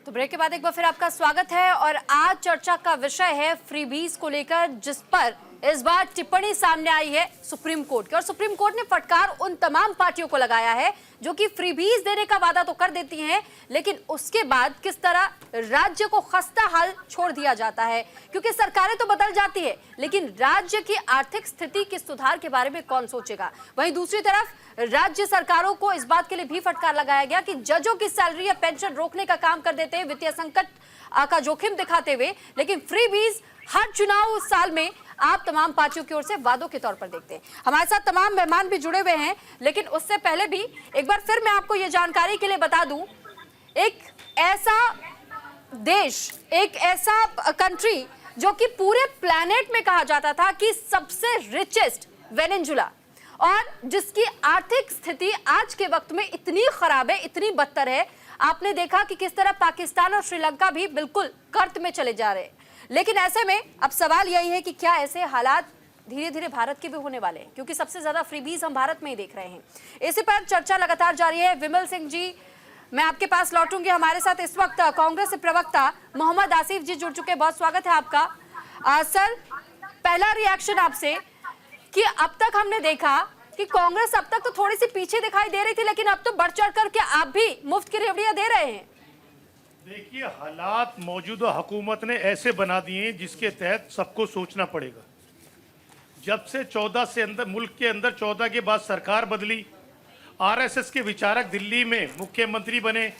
तो ब्रेक के बाद एक बार फिर आपका स्वागत है और आज चर्चा का विषय है फ्रीबीज को लेकर, जिस पर इस बार टिप्पणी सामने आई है सुप्रीम कोर्ट की। और सुप्रीम कोर्ट ने फटकार उन तमाम पार्टियों को लगाया है जो कि फ्रीबीज देने का वादा तो कर देती हैं, लेकिन उसके बाद किस तरह राज्य को खस्ता हाल छोड़ दिया जाता है। क्योंकि सरकारें तो बदल जाती है, लेकिन राज्य की आर्थिक स्थिति के सुधार के बारे में कौन सोचेगा। वहीं दूसरी तरफ राज्य सरकारों को इस बात के लिए भी फटकार लगाया गया कि जजों की सैलरी या पेंशन रोकने का काम कर देते हैं वित्तीय संकट का जोखिम दिखाते हुए, लेकिन फ्रीबीज हर चुनाव साल में आप तमाम पार्टियों की ओर से वादों के तौर पर देखते हैं। हमारे साथ तमाम मेहमान भी जुड़े हुए हैं, लेकिन उससे पहले भी एक बार फिर मैं आपको ये जानकारी के लिए बता दूं, एक ऐसा देश, एक ऐसा कंट्री जो कि पूरे प्लैनेट में कहा जाता था कि सबसे रिचेस्ट वेनेजुला, और जिसकी आर्थिक स्थिति आज के वक्त में इतनी खराब है, इतनी बदतर है। आपने देखा कि किस तरह पाकिस्तान और श्रीलंका भी बिल्कुल कर्त में चले जा रहे हैं। लेकिन ऐसे में अब सवाल यही है कि क्या ऐसे हालात धीरे धीरे भारत के भी होने वाले हैं, क्योंकि सबसे ज्यादा फ्रीबीज हम भारत में ही देख रहे हैं। इसी पर चर्चा लगातार जारी है। विमल सिंह जी, मैं आपके पास लौटूंगी। हमारे साथ इस वक्त कांग्रेस प्रवक्ता मोहम्मद आसिफ जी जुड़ चुके हैं। बहुत स्वागत है आपका। सर, पहला रिएक्शन आपसे कि अब तक हमने देखा कि कांग्रेस अब तक तो थोड़ी सी पीछे दिखाई दे रही थी, लेकिन अब तो बढ़ चढ़ करके आप भी मुफ्त की रेवड़ियां दे रहे हैं। देखिए, हालात मौजूदा हुकूमत ने ऐसे बना दिए हैं जिसके तहत सबको सोचना पड़ेगा। जब से 14 से अंदर मुल्क के अंदर 14 के बाद सरकार बदली, आरएसएस के विचारक दिल्ली में मुख्यमंत्री बने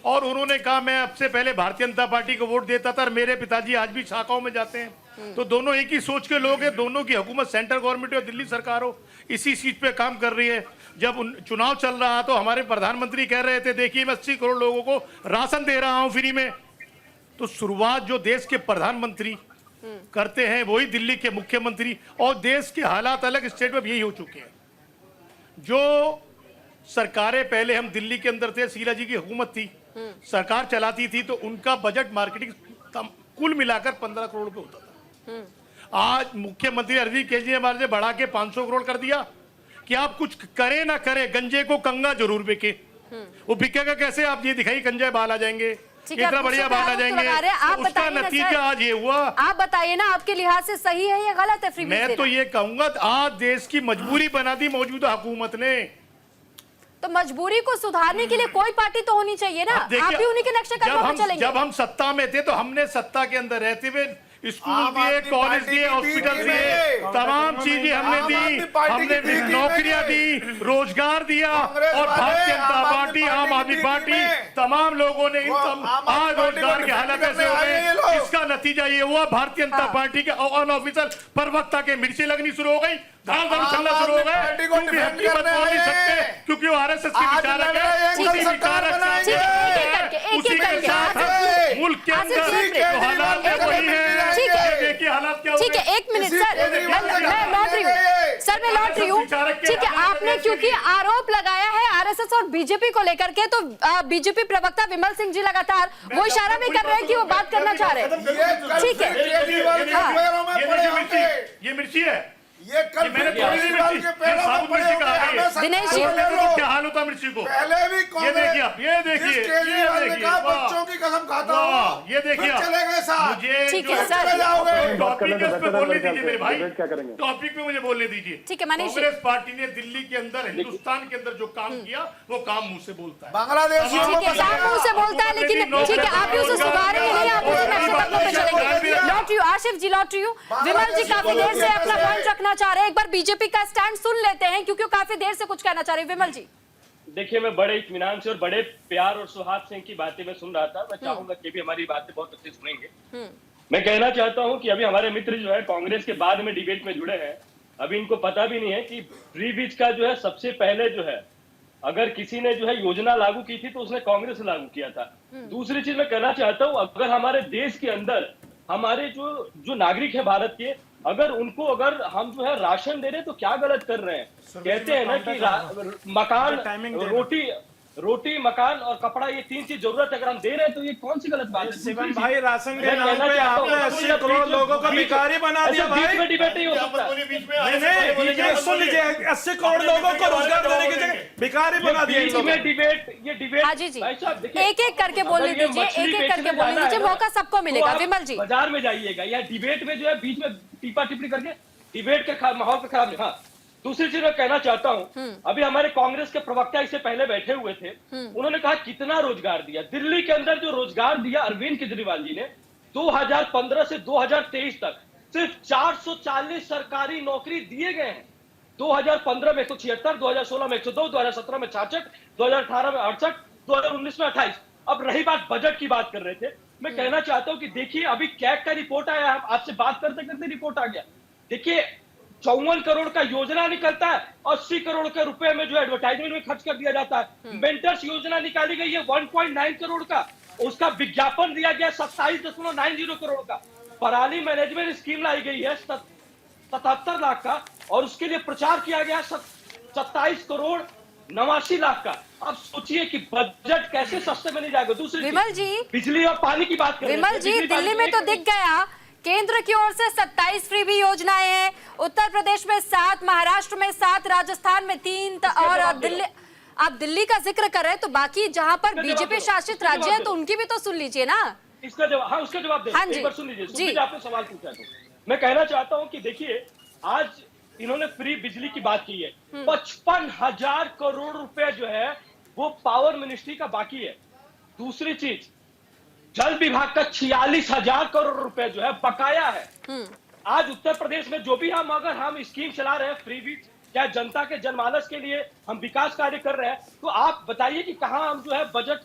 और उन्होंने कहा मैं अब से पहले भारतीय जनता पार्टी को वोट देता था और मेरे पिताजी आज भी शाखाओं में जाते हैं। तो दोनों एक ही सोच के लोग हैं, दोनों की हुकूमत सेंट्रल गवर्नमेंट और दिल्ली सरकार हो, इसी सीट पे काम कर रही है। जब चुनाव चल रहा तो हमारे प्रधानमंत्री कह रहे थे देखिए मैं 80 करोड़ लोगों को राशन दे रहा हूं फ्री में। तो शुरुआत जो देश के प्रधानमंत्री करते हैं वही दिल्ली के मुख्यमंत्री, और देश के हालात अलग स्टेट में यही हो चुके हैं। जो सरकारें पहले हम दिल्ली के अंदर थे, शीला जी की हुकूमत थी, सरकार चलाती थी, तो उनका बजट मार्केटिंग कुल मिलाकर 15 करोड़ रुपए होता था। आज मुख्यमंत्री अरविंद केजरीवाल ने बढ़ा के 500 करोड़ कर दिया कि आप कुछ करें ना करें, गंजे को कंगा जरूर बिके। वो बिकेगा कैसे, आप ये दिखाई गंजा बाल आ जाएंगे, इतना बढ़िया बाल आ जाएंगे। आप उसका नतीजा आज ये हुआ। आप बताइए ना, आपके लिहाज से सही है या गलत है फ्रीबीज देना? मैं तो ये कहूंगा आज देश की मजबूरी बना दी मौजूदा हुकूमत ने। तो मजबूरी को सुधारने के लिए कोई पार्टी तो होनी चाहिए ना। आप भी उन्हीं के नक्शे कदमों पर चलेंगे। जब हम सत्ता में थे तो हमने सत्ता के अंदर रहते हुए स्कूल दिए, कॉलेज दिए, हॉस्पिटल दिए, तमाम चीजें हमने दी, हमने नौकरियां दी, रोजगार दिया, और भारतीय जनता पार्टी, आम आदमी पार्टी, तमाम लोगों ने आज रोजगार की हालत ऐसे हो गए। इसका नतीजा ये हुआ भारतीय जनता पार्टी के अनऑफिशियल प्रवक्ता के मिर्ची लगनी शुरू हो गई, धाम धाम चलना शुरू हो गए, क्योंकि हम कीमत बोल नहीं सकते, क्योंकि वो आरएसएस के विचारक है, उसी विचारक उसी के साथ मुल्क के अंदर हालात वही है। देखिए हालात क्या हो गए। ठीक है, एक मिनट सर, मैं लौट रही हूँ। सर मैं लौट रही हूँ। ठीक है, आपने क्योंकि आरोप लगाया है आरएसएस और बीजेपी को लेकर के, तो बीजेपी प्रवक्ता विमल सिंह जी लगातार वो इशारा भी कर रहे हैं कि वो बात करना चाह रहे हैं। ठीक है, ये मिर्ची है, ये कल मैंने थोड़ी सी मिर्ची, साबुत मिर्ची कहा है। दिनेश जी, क्या हाल होता मिर्ची को? पहले भी ये देखिए आप, ये देखिए, ये देखिए, बच्चों की कसम खाता हूँ, ये देखिए आप, चले गए साथ। मुझे ठीक है, जो सर। टॉपिक है उस पे बोलने दीजिए मेरे भाई, क्या करेंगे? टॉपिक पे मुझे बोलने दीजिए। ठीक है, मनीष जी। कांग्रेस पार्टी ने दिल्ली के अंदर, हिंदुस्तान के अंदर जो काम किया वो काम मुंह से बोलता है। बांग्लादेशियों ठीक है, काम मुंह से बोलता है, लेकिन ठीक है आप भी उसे सुधारेंगे नहीं, आप उसे नक्शे कदमों पे चलेंगे। लौट रही हूँ आसिफ जी, लौट रही हूँ। विमल जी काफी देर से अपना पॉइंट रखना चाह रहे हैं, एक बार बीजेपी का स्टैंड सुन लेते हैं, क्योंकि वो काफी देर से कुछ कहना चाह रहे हैं। विमल जी, देखिए, मैं बड़े इत्मीनान से और बड़े प्यार और सुहाग से इनकी बातें मैं सुन रहा था। मैं चाहूंगा कि भी हमारी बातें बहुत अच्छे सुनेंगे। मैं कहना चाहता हूं कि अभी हमारे मित्र जो है कांग्रेस के बाद में डिबेट में जुड़े हैं, अभी इनको पता भी नहीं है कि फ्री बीज का जो है सबसे पहले जो है अगर किसी ने जो है योजना लागू की थी तो उसने कांग्रेस लागू किया था। दूसरी चीज मैं कहना चाहता हूं, अगर हमारे देश के अंदर हमारे जो नागरिक है भारत के, अगर उनको अगर हम जो है राशन दे रहे हैं तो क्या गलत कर रहे हैं? कहते हैं ना कि मकान रोटी मकान और कपड़ा ये 3 चीज जरूरत है, अगर हम दे रहे हैं तो ये कौन सी गलत बात है? शिवन भाई, राशन के नाम पे आपने 80 करोड़ लोगों को भिखारी बना दिया भाई। बीच में डिबेट नहीं हो सकता। नहीं, सुन लीजिए, 80 करोड़ लोगों को रोजगार देने की जगह भिखारी बना दिया। ये डिबेट हाँ जी, एक एक करके बोलने दीजिए, एक एक करके बोलने दीजिए, मौका सबको मिलेगा। विमल जी, बाजार में जाइएगा या डिबेट में जो है बीच में टीपा टिप्पणी करके डिबेट के माहौल को खराब नहीं। हाँ, दूसरी चीज मैं कहना चाहता हूं, अभी हमारे कांग्रेस के प्रवक्ता इससे पहले बैठे हुए थे, उन्होंने कहा कितना रोजगार दिया। दिल्ली के अंदर जो रोजगार दिया अरविंद केजरीवाल जी ने 2015 से 2023 तक सिर्फ 440 सरकारी नौकरी दिए गए हैं। 2015 में 176, 2016 में 102, 2017 में 66, 2018 में 68, 2019 में 28। अब रही बात बजट की, बात कर रहे थे, मैं कहना चाहता हूं कि देखिए अभी कैग का रिपोर्ट आया, आपसे बात करते करते रिपोर्ट आ गया। देखिए 54 करोड़ का योजना निकलता है, 80 करोड़ के रुपए में जो एडवर्टाइजमेंट में खर्च कर दिया जाता है। मेंटर्स योजना निकाली गई है 1.9 करोड़ का, उसका विज्ञापन दिया गया 27.90 करोड़ का। पराली मैनेजमेंट स्कीम लाई गई है 77 लाख का, और उसके लिए प्रचार किया गया 27 करोड़ 89 लाख का। अब सोचिए कि बजट कैसे सस्ते में नहीं जाएगा। दूसरी विमल जी, बिजली और पानी की बात करें, विमल जी, दिल्ली में तो दिख गया केंद्र की ओर से 27 फ्री भी योजनाएं हैं, उत्तर प्रदेश में 7, महाराष्ट्र में 7, राजस्थान में 3 और दिल्ली। आप दिल्ली का जिक्र कर रहे हैं तो बाकी जहां पर बीजेपी शासित राज्य हैं तो उनकी भी तो सुन लीजिए ना। इसका जवाब, हाँ उसका जवाब हाँ एक बार सुन लीजिए। आपने सवाल पूछा तो मैं कहना चाहता हूं कि देखिए आज इन्होंने फ्री बिजली की बात की है, 55,000 करोड़ रुपए जो है वो पावर मिनिस्ट्री का बाकी है। दूसरी चीज, जल विभाग का 46,000 करोड़ रुपए जो है बकाया है। आज उत्तर प्रदेश में जो भी हम स्कीम चला रहे हैं फ्री बीज, क्या जनता के जनमानस के लिए हम विकास कार्य कर रहे हैं, तो आप बताइए कि कहां हम जो है बजट,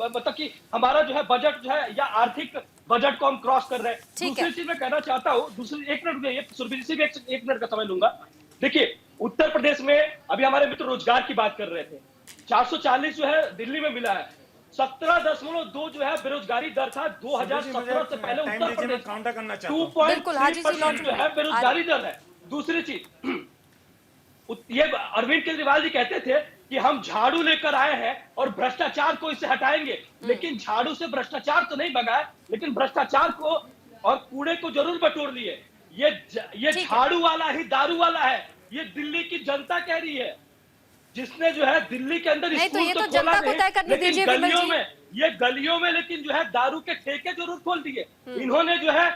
मतलब कि हमारा जो है बजट जो है या आर्थिक बजट को हम क्रॉस कर रहे हैं। दूसरी चीज मैं कहना चाहता हूं, दूसरी एक मिनट सुरभि जी से एक मिनट का समय लूंगा। देखिए उत्तर प्रदेश में अभी हमारे मित्र रोजगार की बात कर रहे थे, 440 जो है दिल्ली में मिला है, 17.2 जो है बेरोजगारी दर था 2017 से पहले उत्तर प्रदेश 2.3% जो है बेरोजगारी दर है। दूसरी चीज, ये अरविंद केजरीवाल जी कहते थे कि हम झाड़ू लेकर आए हैं और भ्रष्टाचार को इससे हटाएंगे, लेकिन झाड़ू से भ्रष्टाचार तो नहीं भगाया, लेकिन भ्रष्टाचार को और कूड़े को जरूर बटोर लिए। ये झाड़ू वाला ही दारू वाला है, ये दिल्ली की जनता कह रही है, जिसने जो है दिल्ली के अंदर स्कूल तो खोला नहीं, लेकिन गलियों में लेकिन जो है दारू के ठेके जरूर खोल दिए। इन्होंने जो है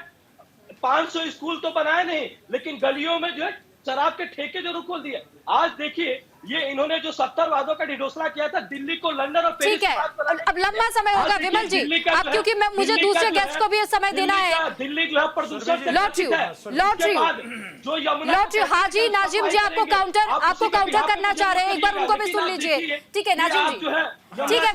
500 स्कूल तो बनाए नहीं, लेकिन गलियों में जो है शराब के ठेके जरूर खोल दिए। आज देखिए ये इन्होंने जो 70 वादों का ढिढोसला किया था, दिल्ली को लंदन और पेरिस ठीक है, अब लंबा समय होगा विमल जी, अब क्योंकि मुझे दूसरे गेस्ट को भी ये समय देना है। दिल्ली जो है प्रदूषण से लॉटरी। हाजी नाजिम जी आपको काउंटर करना चाह रहे हैं, एक बार उनको भी सुन लीजिए। ठीक है नाजिम जी, ठीक है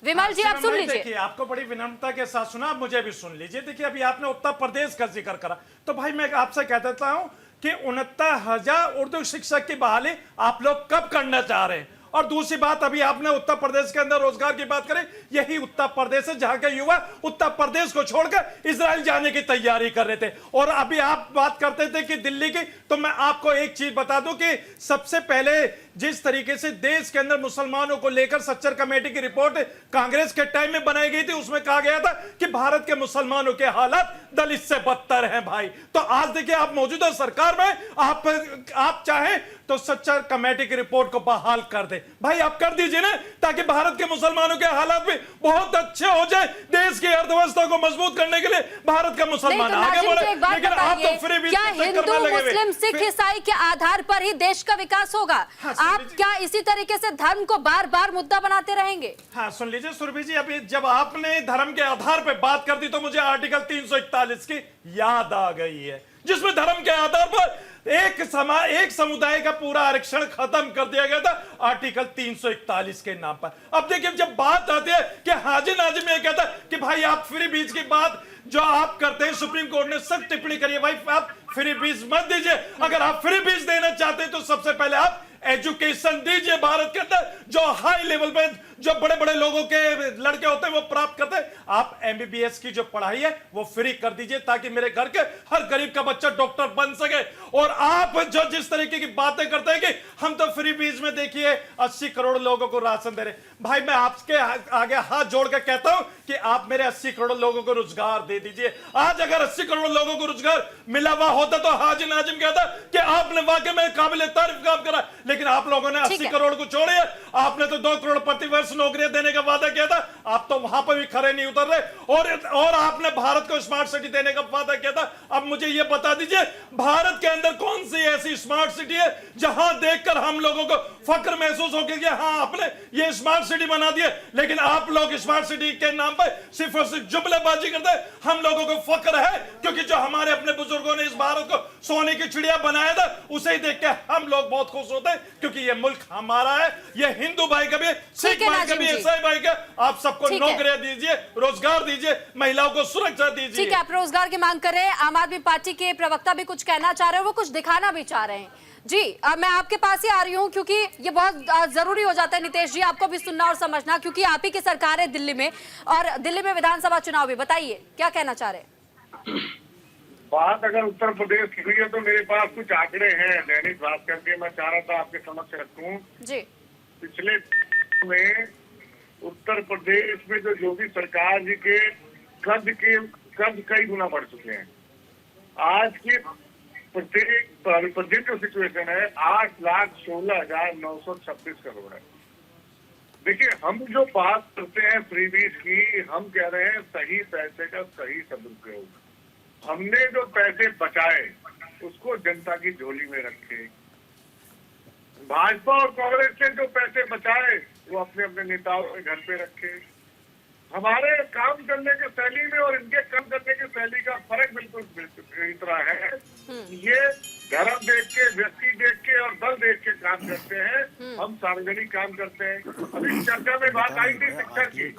विमल जी आप सुन लीजिए। देखिए आपको बड़ी विनम्रता के साथ सुना, आप मुझे भी सुन लीजिए। देखिए अभी आपने उत्तर प्रदेश का जिक्र करा, तो भाई मैं आपसे कह देता हूं कि 69,000 उर्दू शिक्षक की बहाली आप लोग कब करना चाह रहे हैं? और दूसरी बात, अभी आपने उत्तर प्रदेश के अंदर रोजगार की बात करें, यही उत्तर प्रदेश है जहां के युवा उत्तर प्रदेश को छोड़कर इजराइल जाने की तैयारी कर रहे थे। और अभी आप बात करते थे कि दिल्ली की, तो मैं आपको एक चीज बता दूं कि सबसे पहले जिस तरीके से देश के अंदर मुसलमानों को लेकर सच्चर कमेटी की रिपोर्ट कांग्रेस के टाइम में बनाई गई थी, उसमें कहा गया था कि भारत के मुसलमानों के हालात दलित से बदतर हैं भाई। तो आज देखिए आप मौजूदा सरकार में आप चाहें तो सच्चर कमेटी की रिपोर्ट को बहाल कर दे भाई, आप कर दीजिए ना, ताकि भारत के मुसलमानों के हालात भी बहुत अच्छे हो जाए। देश की अर्थव्यवस्था को मजबूत करने के लिए भारत का मुसलमान आगे बढ़े, लेकिन आप तो फ्री बीज क्या हिंदू मुस्लिम सिख ईसाई के आधार पर ही देश का विकास होगा? आप क्या इसी तरीके से धर्म को बार बार मुद्दा बनाते रहेंगे? हाँ सुन लीजिए सुरभि जी, अभी जब आपने धर्म के आधार पर बात कर दी तो मुझे आर्टिकल 341 की याद आ गई है, जिसमें धर्म के आधार पर एक समुदाय का पूरा आरक्षण खत्म कर दिया गया था आर्टिकल 341 के नाम पर। अब देखिए जब बात आती है कि हाजी नाजिम ये कहता है कि भाई आप फ्री बीज की बात जो आप करते हैं। सुप्रीम कोर्ट ने सख्त टिप्पणी करी है, भाई आप फ्री फीस मत दीजिए। अगर आप फ्री फीस देना चाहते हैं तो सबसे पहले आप एजुकेशन दीजिए। भारत के अंदर जो हाई लेवल पे जो बड़े बड़े लोगों के लड़के होते हैं वो प्राप्त करते हैं, आप एमबीबीएस की जो पढ़ाई है वो फ्री कर दीजिए, ताकि मेरे घर के हर गरीब का बच्चा डॉक्टर बन सके। और आप जो जिस तरीके की बातें करते हैं कि हम तो फ्री फीस में देखिए 80 करोड़ लोगों को राशन दे रहे, भाई मैं आपके आगे हाथ जोड़ के कहता हूं कि आप मेरे 80 करोड़ लोगों को रोजगार दे दीजिए। आज अगर 80 करोड़ लोगों को रोजगार मिला हुआ होता तो हाजी नाजिम कहता कि आपने वाकई में काबिल तारीफ काम करा, लेकिन आप लोगों ने 80 करोड़ को छोड़े। आपने तो 2 करोड़ प्रति वर्ष नौकरियां देने का वादा किया था, आप तो वहां पर भी खरे नहीं उतर रहे। और आपने भारत को स्मार्ट सिटी देने का वादा किया था। अब मुझे यह बता दीजिए, भारत के अंदर कौन सी ऐसी स्मार्ट सिटी है जहां देखकर हम लोगों को फक्र महसूस हो कि हाँ आपने ये स्मार्ट सिटी बना दी है। लेकिन आप लोग स्मार्ट सिटी के नाम पर सिर्फ और सिर्फ जुमलेबाजी करते हैं। हम लोगों को फक्र है क्योंकि जो हमारे अपने बुजुर्गों ने इस भारत को सोने की चिड़िया बनाया था, उसे ही देख के हम लोग बहुत खुश होते हैं, क्योंकि ये मुल्क हमारा है। ये हिंदू भाई का भी, सिख भाई का भी, ईसाई भाई का। आप सबको नौकरियां दीजिए, रोजगार दीजिए, महिलाओं को सुरक्षा दीजिए। ठीक है, आप रोजगार की मांग कर रहे हैं। आम आदमी पार्टी के प्रवक्ता भी कुछ कहना चाह रहे हैं, वो कुछ दिखाना भी चाह रहे हैं। जी मैं आपके पास ही आ रही हूं, क्योंकि ये बहुत जरूरी हो जाता है नितेश जी, आपको भी सुनना और समझना, क्योंकि आप ही की सरकार है दिल्ली में, और दिल्ली में विधानसभा चुनाव भी। बताइए क्या कहना चाह रहे हैं। बात अगर उत्तर प्रदेश की हुई है तो मेरे पास कुछ आंकड़े हैं दैनिक भास्कर के, मैं चाह रहा था आपके समक्ष रखूं। जी पिछले में उत्तर प्रदेश में जो योगी सरकार जी के कर्ज कई गुना बढ़ चुके हैं। आज की प्रेजेंट जो सिचुएशन है 8,16,926 करोड़ है। देखिए, हम जो बात करते हैं फ्रीबीज की, हम कह रहे हैं सही पैसे का सही सदुपयोग। हमने जो पैसे बचाए उसको जनता की झोली में रखे। भाजपा और कांग्रेस ने जो पैसे बचाए वो अपने अपने नेताओं के घर पे रखे। हमारे काम करने के शैली में और इनके काम करने की शैली का फर्क बिल्कुल इतना है। ये धर्म देख के, व्यक्ति देख के और दल देख के काम करते हैं, हम सार्वजनिक काम करते हैं। अभी चर्चा में बात आई थी शिक्षा की।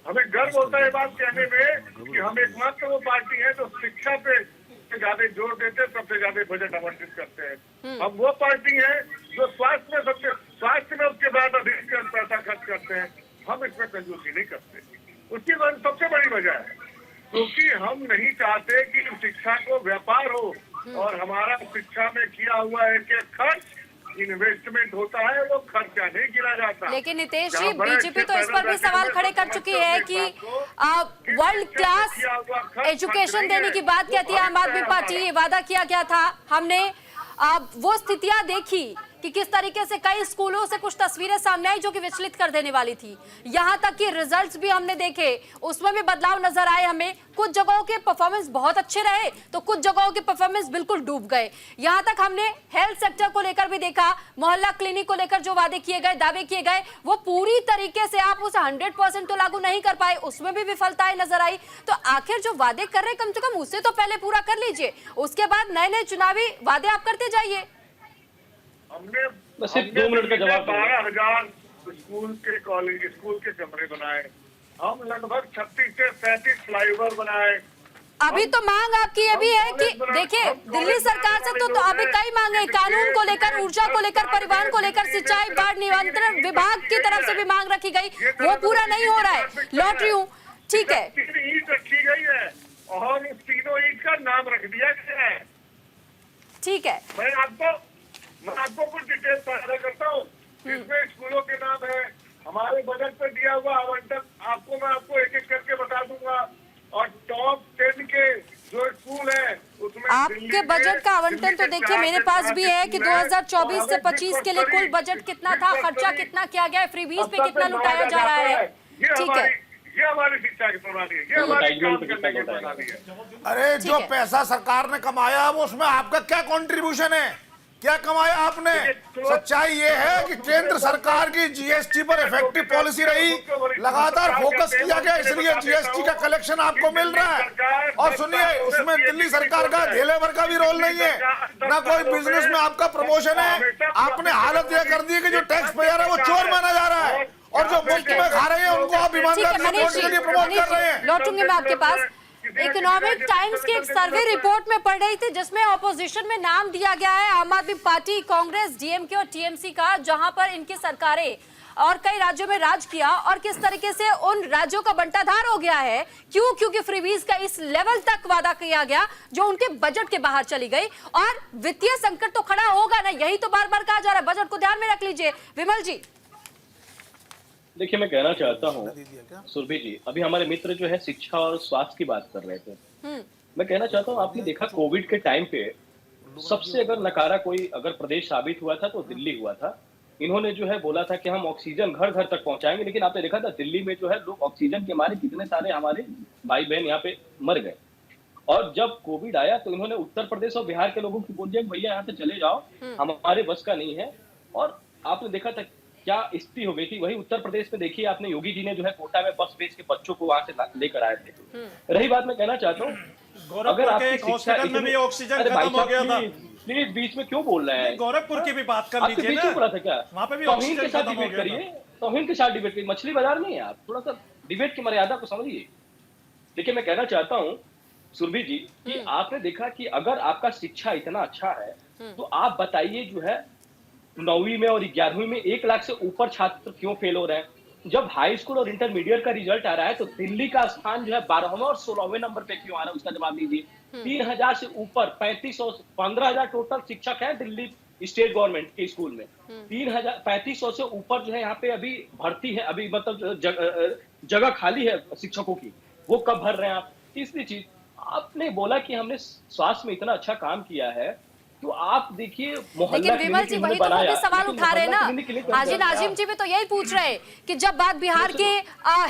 हमें गर्व होता है बात कहने में कि हम एकमात्र वो पार्टी है जो शिक्षा पे ज्यादा जोर देते हैं, सबसे ज्यादा बजट आवंटित करते हैं। हम वो पार्टी है जो स्वास्थ्य में उसके बाद अधिक पैसा खर्च करते हैं। हम इसमें कंजूसी नहीं करते। उसकी सबसे बड़ी वजह है क्योंकि हम नहीं चाहते कि शिक्षा को व्यापार हो, और हमारा शिक्षा में किया हुआ है कि खर्च इन्वेस्टमेंट होता है, वो खर्चा नहीं गिरा जाता। लेकिन नितेश जी, बीजेपी तो इस पर भी सवाल खड़े कर चुकी है कि वर्ल्ड क्लास एजुकेशन देने की बात कहती है आम आदमी पार्टी। ये वादा किया गया था, हमने वो स्थितियां देखी कि किस तरीके से कई स्कूलों से कुछ तस्वीरें सामने आई जो कि विचलित कर देने वाली थी। यहां तक कि रिजल्ट्स भी हमने देखे, उसमें भी बदलाव नजर आए हमें। कुछ जगहों के परफॉर्मेंस बहुत अच्छे रहे तो कुछ जगहों के परफॉर्मेंस बिल्कुल डूब गए। यहां तक हमने हेल्थ सेक्टर को लेकर भी देखा, मोहल्ला क्लिनिक को लेकर जो वादे किए गए, दावे किए गए, वो पूरी तरीके से आप उसे 100% तो लागू नहीं कर पाए, उसमें भी विफलताएं नजर आई। तो आखिर जो वादे कर रहे कम से कम उससे तो पहले पूरा कर लीजिए, उसके बाद नए नए चुनावी वादे आप करते जाइए। बस सिर्फ 2 मिनट का जवाब। 12,000 स्कूल के कमरे बनाए, हम लगभग 36 से 37 फ्लाईओवर बनाए। अभी तो मांग आपकी ये भी है कि देखिए, दिल्ली सरकार से तो अभी कई मांगे, कानून को लेकर, ऊर्जा को लेकर, परिवहन को लेकर, सिंचाई, बाढ़ नियंत्रण विभाग की तरफ से भी मांग रखी गई, वो पूरा नहीं हो रहा है। लौट रही हूँ, ठीक है, 3 ईंट रखी गई है और उस तीनों ईंट का नाम रख दिया गया है। ठीक है, मैं आपको कुछ डिटेल साझा करता हूँ। इसमें स्कूलों के नाम है, हमारे बजट पर दिया हुआ आवंटन मैं आपको एक एक करके बता दूंगा। और टॉप 10 के जो स्कूल है उसमें आपके बजट का आवंटन तो देखिए मेरे पास भी है कि 2024 से 25 के लिए कुल बजट कितना था, खर्चा कितना किया गया है, फ्रीबीज पे कितना लुटाया जा रहा है। ठीक है, ये हमारी शिक्षा की प्रणाली है, ये हमारी काम करने की प्रणाली है। अरे जो पैसा सरकार ने कमाया वो उसमें आपका क्या कंट्रीब्यूशन है, क्या कमाया आपने? सच्चाई ये है कि केंद्र सरकार की जीएसटी पर इफेक्टिव पॉलिसी रही, लगातार फोकस किया गया, इसलिए जीएसटी का कलेक्शन आपको मिल रहा है। और सुनिए, उसमें दिल्ली सरकार का धेले भर का भी रोल नहीं है, ना कोई बिजनेस में आपका प्रमोशन है। आपने हालत यह कर दी है कि जो टैक्स पेयर है वो चोर माना जा रहा है, और जो मुफ्त में खा रहे हैं उनको आप ईमानदारी से प्रमोट कर रहे हैं। लौटूंगी मैं आपके पास। इकोनॉमिक टाइम्स की एक सर्वे रिपोर्ट में पढ़ रही थी जिसमें ऑपोजिशन में नाम दिया गया है आम आदमी पार्टी, कांग्रेस, डीएमके और टीएमसी का, जहां पर इनकी सरकारें और कई राज्यों में राज किया और किस तरीके से उन राज्यों का बंटाधार हो गया है। क्यों? क्योंकि फ्रीबीज का इस लेवल तक वादा किया गया जो उनके बजट के बाहर चली गई, और वित्तीय संकट तो खड़ा होगा ना, यही तो बार बार कहा जा रहा है। बजट को ध्यान में रख लीजिए। विमल जी, देखिए, मैं कहना चाहता हूँ सुरभि जी, अभी हमारे मित्र जो है शिक्षा और स्वास्थ्य की बात कर रहे थे। मैं कहना चाहता हूँ, आपने देखा कोविड के टाइम पे सबसे अगर नकारा कोई अगर प्रदेश साबित हुआ था तो दिल्ली हुआ था। इन्होंने जो है बोला था कि हम ऑक्सीजन घर घर तक पहुंचाएंगे, लेकिन आपने देखा था दिल्ली में जो है लोग ऑक्सीजन के मारे कितने सारे हमारे भाई बहन यहाँ पे मर गए। और जब कोविड आया तो इन्होंने उत्तर प्रदेश और बिहार के लोगों को बोल दिया कि भैया यहाँ से चले जाओ, हमारे बस का नहीं है। और आपने देखा था क्या स्थिति हो गई थी। वही उत्तर प्रदेश में देखिए आपने, योगी जी ने जो है कोटा में बस भेज के बच्चों को वहां से लेकर आए थे। रही बात, मैं कहना चाहता हूँ, अगर आपकी हॉस्पिटल में भी ऑक्सीजन खत्म हो गया था, प्लीज बीच में क्यों बोल रहे हैं? गोरखपुर की भी बात कर लीजिए ना, बोला था क्या? वहाँ पे भी तौहीन के ऑक्सीजन साथ खत्म हो डिबेट गया करिए, तौहीन के साथ डिबेट करिए। मछली बाजार नहीं है, आप थोड़ा सा डिबेट की मर्यादा को समझिए। देखिए, मैं कहना चाहता हूँ सुरभि जी कि आपने देखा कि अगर आपका शिक्षा इतना अच्छा है तो आप बताइए जो है 9वीं में और 11वीं में 1 लाख से ऊपर छात्र क्यों फेल हो रहे हैं? जब हाई स्कूल और इंटरमीडिएट का रिजल्ट आ रहा है तो दिल्ली का स्थान जो है 12वें और 16वें नंबर पे क्यों आ रहा है? उसका जवाब दीजिए। 3000 से ऊपर 3500 15,000 टोटल शिक्षक है दिल्ली स्टेट गवर्नमेंट के स्कूल में। 3500 से ऊपर जो है यहाँ पे अभी भर्ती है, अभी मतलब जगह खाली है शिक्षकों की, वो कब भर रहे हैं आप? तीसरी चीज, आपने बोला कि हमने स्वास्थ्य में इतना अच्छा काम किया है, तो आप देखिए लेकिन विमल जी वही तो वो भी सवाल उठा रहे हैं ना। हाजी नाजिम जी भी तो यही पूछ रहे हैं कि जब बात बिहार के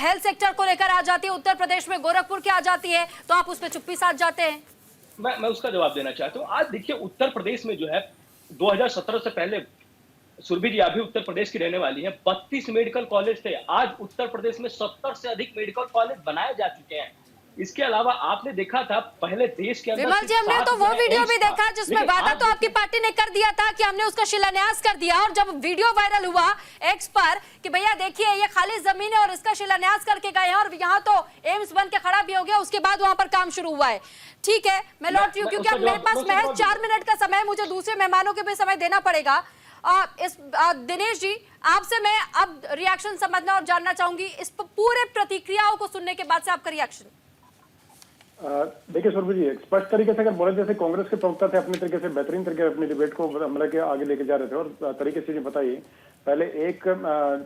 हेल्थ सेक्टर को लेकर आ जाती है, उत्तर प्रदेश में गोरखपुर की आ जाती है, तो आप उस पर चुप्पी साध जाते हैं। मैं उसका जवाब देना चाहता हूँ। आज देखिए उत्तर प्रदेश में जो है 2017 से पहले, सुरभि जी अभी उत्तर प्रदेश की रहने वाली है, 32 मेडिकल कॉलेज थे। आज उत्तर प्रदेश में 70 से अधिक मेडिकल कॉलेज बनाए जा चुके हैं। इसके अलावा आपने देखा था पहले देश के अंदर, विमल जी हमने तो वो वीडियो भी देखा जिसमें वादा तो आपकी पार्टी ने कर दिया था कि हमने उसका शिलान्यास कर दिया, और जब वीडियो वायरल हुआ एक्स पर कि भैया देखिए ये खाली जमीन है और इसका शिलान्यास करके गए हैं और यहाँ तो एम्स बन के खड़ा भी हो गया, उसके बाद वहां पर काम शुरू हुआ है। ठीक है, मैं लौट रही हूँ क्योंकि अब मेरे पास महज 4 मिनट का समय है, मुझे दूसरे मेहमानों के भी समय देना पड़ेगा। दिनेश जी, आपसे मैं अब रिएक्शन समझना और जानना चाहूंगी इस पूरे प्रतिक्रियाओं को सुनने के बाद से आपका रिएक्शन। देखिए सुरभि जी, स्पष्ट तरीके से अगर बोले, जैसे कांग्रेस के प्रवक्ता थे अपने तरीके से बेहतरीन तरीके से अपनी डिबेट को मतलब के आगे लेके जा रहे थे और तरीके से बताइए। पहले एक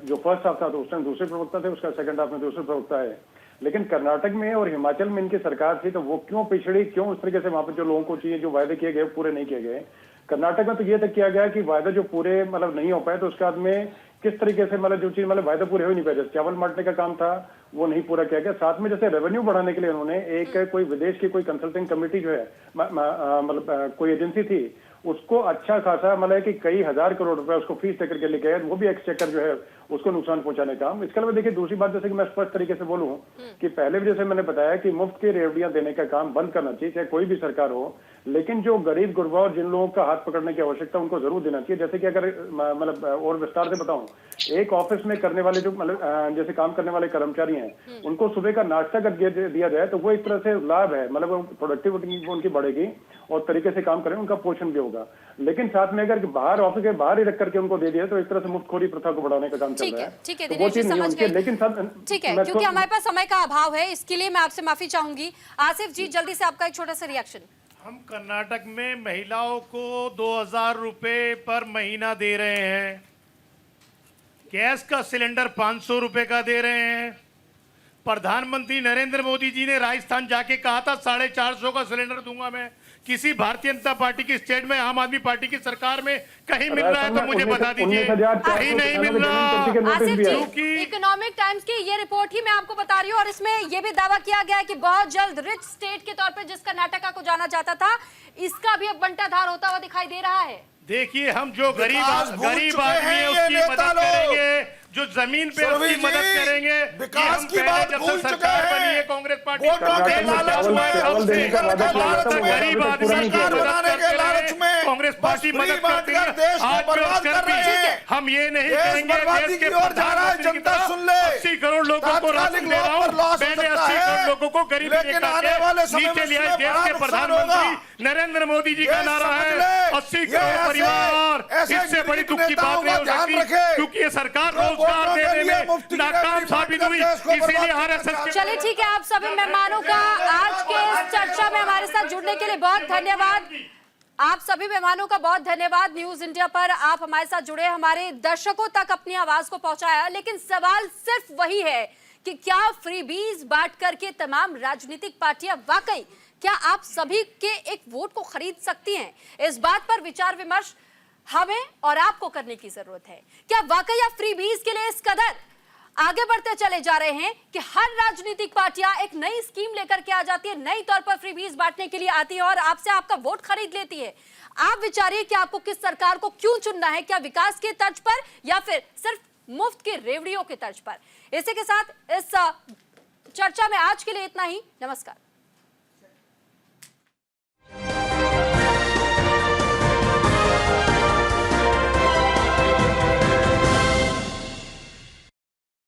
जो फर्स्ट हाफ था तो उस टाइम दूसरे प्रवक्ता थे, उसका सेकंड हाफ में दूसरे प्रवक्ता है। लेकिन कर्नाटक में और हिमाचल में इनकी सरकार थी तो वो क्यों पिछड़ी, क्यों उस तरीके से वहां पर जो लोगों को चाहिए, जो वायदे किए गए पूरे नहीं किए गए। कर्नाटक में तो ये तक किया गया कि वायदा जो पूरे मतलब नहीं हो पाए तो उसके बाद में किस तरीके से मतलब जो चीज मतलब वायदा पूरे हो नहीं पाए, जैसे चावल बांटने का काम था वो नहीं पूरा किया गया। साथ में जैसे रेवेन्यू बढ़ाने के लिए उन्होंने एक कोई विदेश की कोई कंसल्टिंग कमेटी जो है मतलब कोई एजेंसी थी, उसको अच्छा खासा मतलब कि कई हजार करोड़ रुपए उसको फीस देकर के लेके आए, वो भी एक्सचेकर जो है उसको नुकसान पहुंचाने का काम। इसके अलावा देखिए दूसरी बात, जैसे कि मैं स्पष्ट तरीके से बोलूं कि पहले भी जैसे मैंने बताया कि मुफ्त की रेवड़ियां देने का काम बंद करना चाहिए, चाहे कोई भी सरकार हो, लेकिन जो गरीब गुरबा और जिन लोगों का हाथ पकड़ने की आवश्यकता उनको जरूर देना चाहिए। जैसे कि अगर मतलब और विस्तार से बताऊं, एक ऑफिस में करने वाले जो मतलब जैसे काम करने वाले कर्मचारी हैं, उनको सुबह का नाश्ता कर दिया जाए तो वो एक तरह से लाभ है, मतलब प्रोडक्टिविटी उनकी बढ़ेगी और तरीके से काम करें, उनका पोषण भी होगा। लेकिन साथ में अगर बाहर ऑफिस के बाहर ही रख करके उनको दे दिया तो एक तरह से मुफ्तखोरी प्रथा को बढ़ाने का काम चल रहा है। ठीक है तो वो चीज नहीं उनकी, लेकिन ठीक है, क्योंकि हमारे पास समय का अभाव है, इसके लिए मैं आपसे माफी चाहूंगी। आसिफ जी, जल्दी से आपका एक छोटा सा रिएक्शन। हम कर्नाटक में महिलाओं को 2000 रुपए पर महीना दे रहे हैं, गैस का सिलेंडर 500 रुपए का दे रहे हैं। प्रधानमंत्री नरेंद्र मोदी जी ने राजस्थान जाके कहा था 450 का सिलेंडर दूंगा मैं। किसी भारतीय जनता पार्टी की स्टेट में, आम आदमी पार्टी की सरकार में कहीं मिल रहा है तो मुझे बता दीजिए, कहीं नहीं मिल रहा। आसिफ जी, इकोनॉमिक टाइम्स की ये रिपोर्ट ही मैं आपको बता रही हूँ और इसमें ये भी दावा किया गया है कि बहुत जल्द रिच स्टेट के तौर पे जिस कर्नाटका को जाना जाता था, इसका भी अब बंटाधार होता हुआ दिखाई दे रहा है। देखिए, हम जो गरीब आदमी है उसकी मदद करेंगे, जो जमीन पे उसकी मदद करेंगे। विकास की बात जब भूल से चुके सरकार हैं, बनी है कांग्रेस पार्टी, गरीब आदमी सरकार बनाने के लालच में कांग्रेस पार्टी मदद करती है, देश को बर्बाद कर रही है। हम ये नहीं देश करेंगे बर्बादी की ओर जा रहा है, जनता सुन ले। 80 करोड़ लोगों को राशन दे रहा हूँ, मैंने 80 करोड़ लोगों को गरीबी रेखा के नीचे ले आए। देश के प्रधानमंत्री नरेंद्र मोदी जी का नारा है 80 करोड़ परिवार, इससे बड़ी दुख की बात नहीं हो सकती, क्योंकि ये सरकार रोजगार देने में नाकाम साबित हुई, इसीलिए आरएसएस। चलिए ठीक है, आप सभी मेहमानों का आज के इस चर्चा में हमारे साथ जुड़ने के लिए बहुत धन्यवाद। आप सभी मेहमानों का बहुत धन्यवाद। न्यूज इंडिया पर आप हमारे साथ जुड़े, हमारे दर्शकों तक अपनी आवाज को पहुंचाया। लेकिन सवाल सिर्फ वही है कि क्या फ्रीबीज बांट करके तमाम राजनीतिक पार्टियां वाकई क्या आप सभी के एक वोट को खरीद सकती हैं? इस बात पर विचार विमर्श हमें और आपको करने की जरूरत है। क्या वाकई आप फ्रीबीज के लिए इस कदर आगे बढ़ते चले जा रहे हैं कि हर राजनीतिक पार्टियां एक नई स्कीम लेकर के आ जाती है, नई तौर पर फ्रीबीज बांटने के लिए आती है और आपसे आपका वोट खरीद लेती है? आप विचारिए कि आपको किस सरकार को क्यों चुनना है, क्या विकास के तर्ज पर या फिर सिर्फ मुफ्त की रेवड़ियों के तर्ज पर? इसी के साथ इस चर्चा में आज के लिए इतना ही। नमस्कार।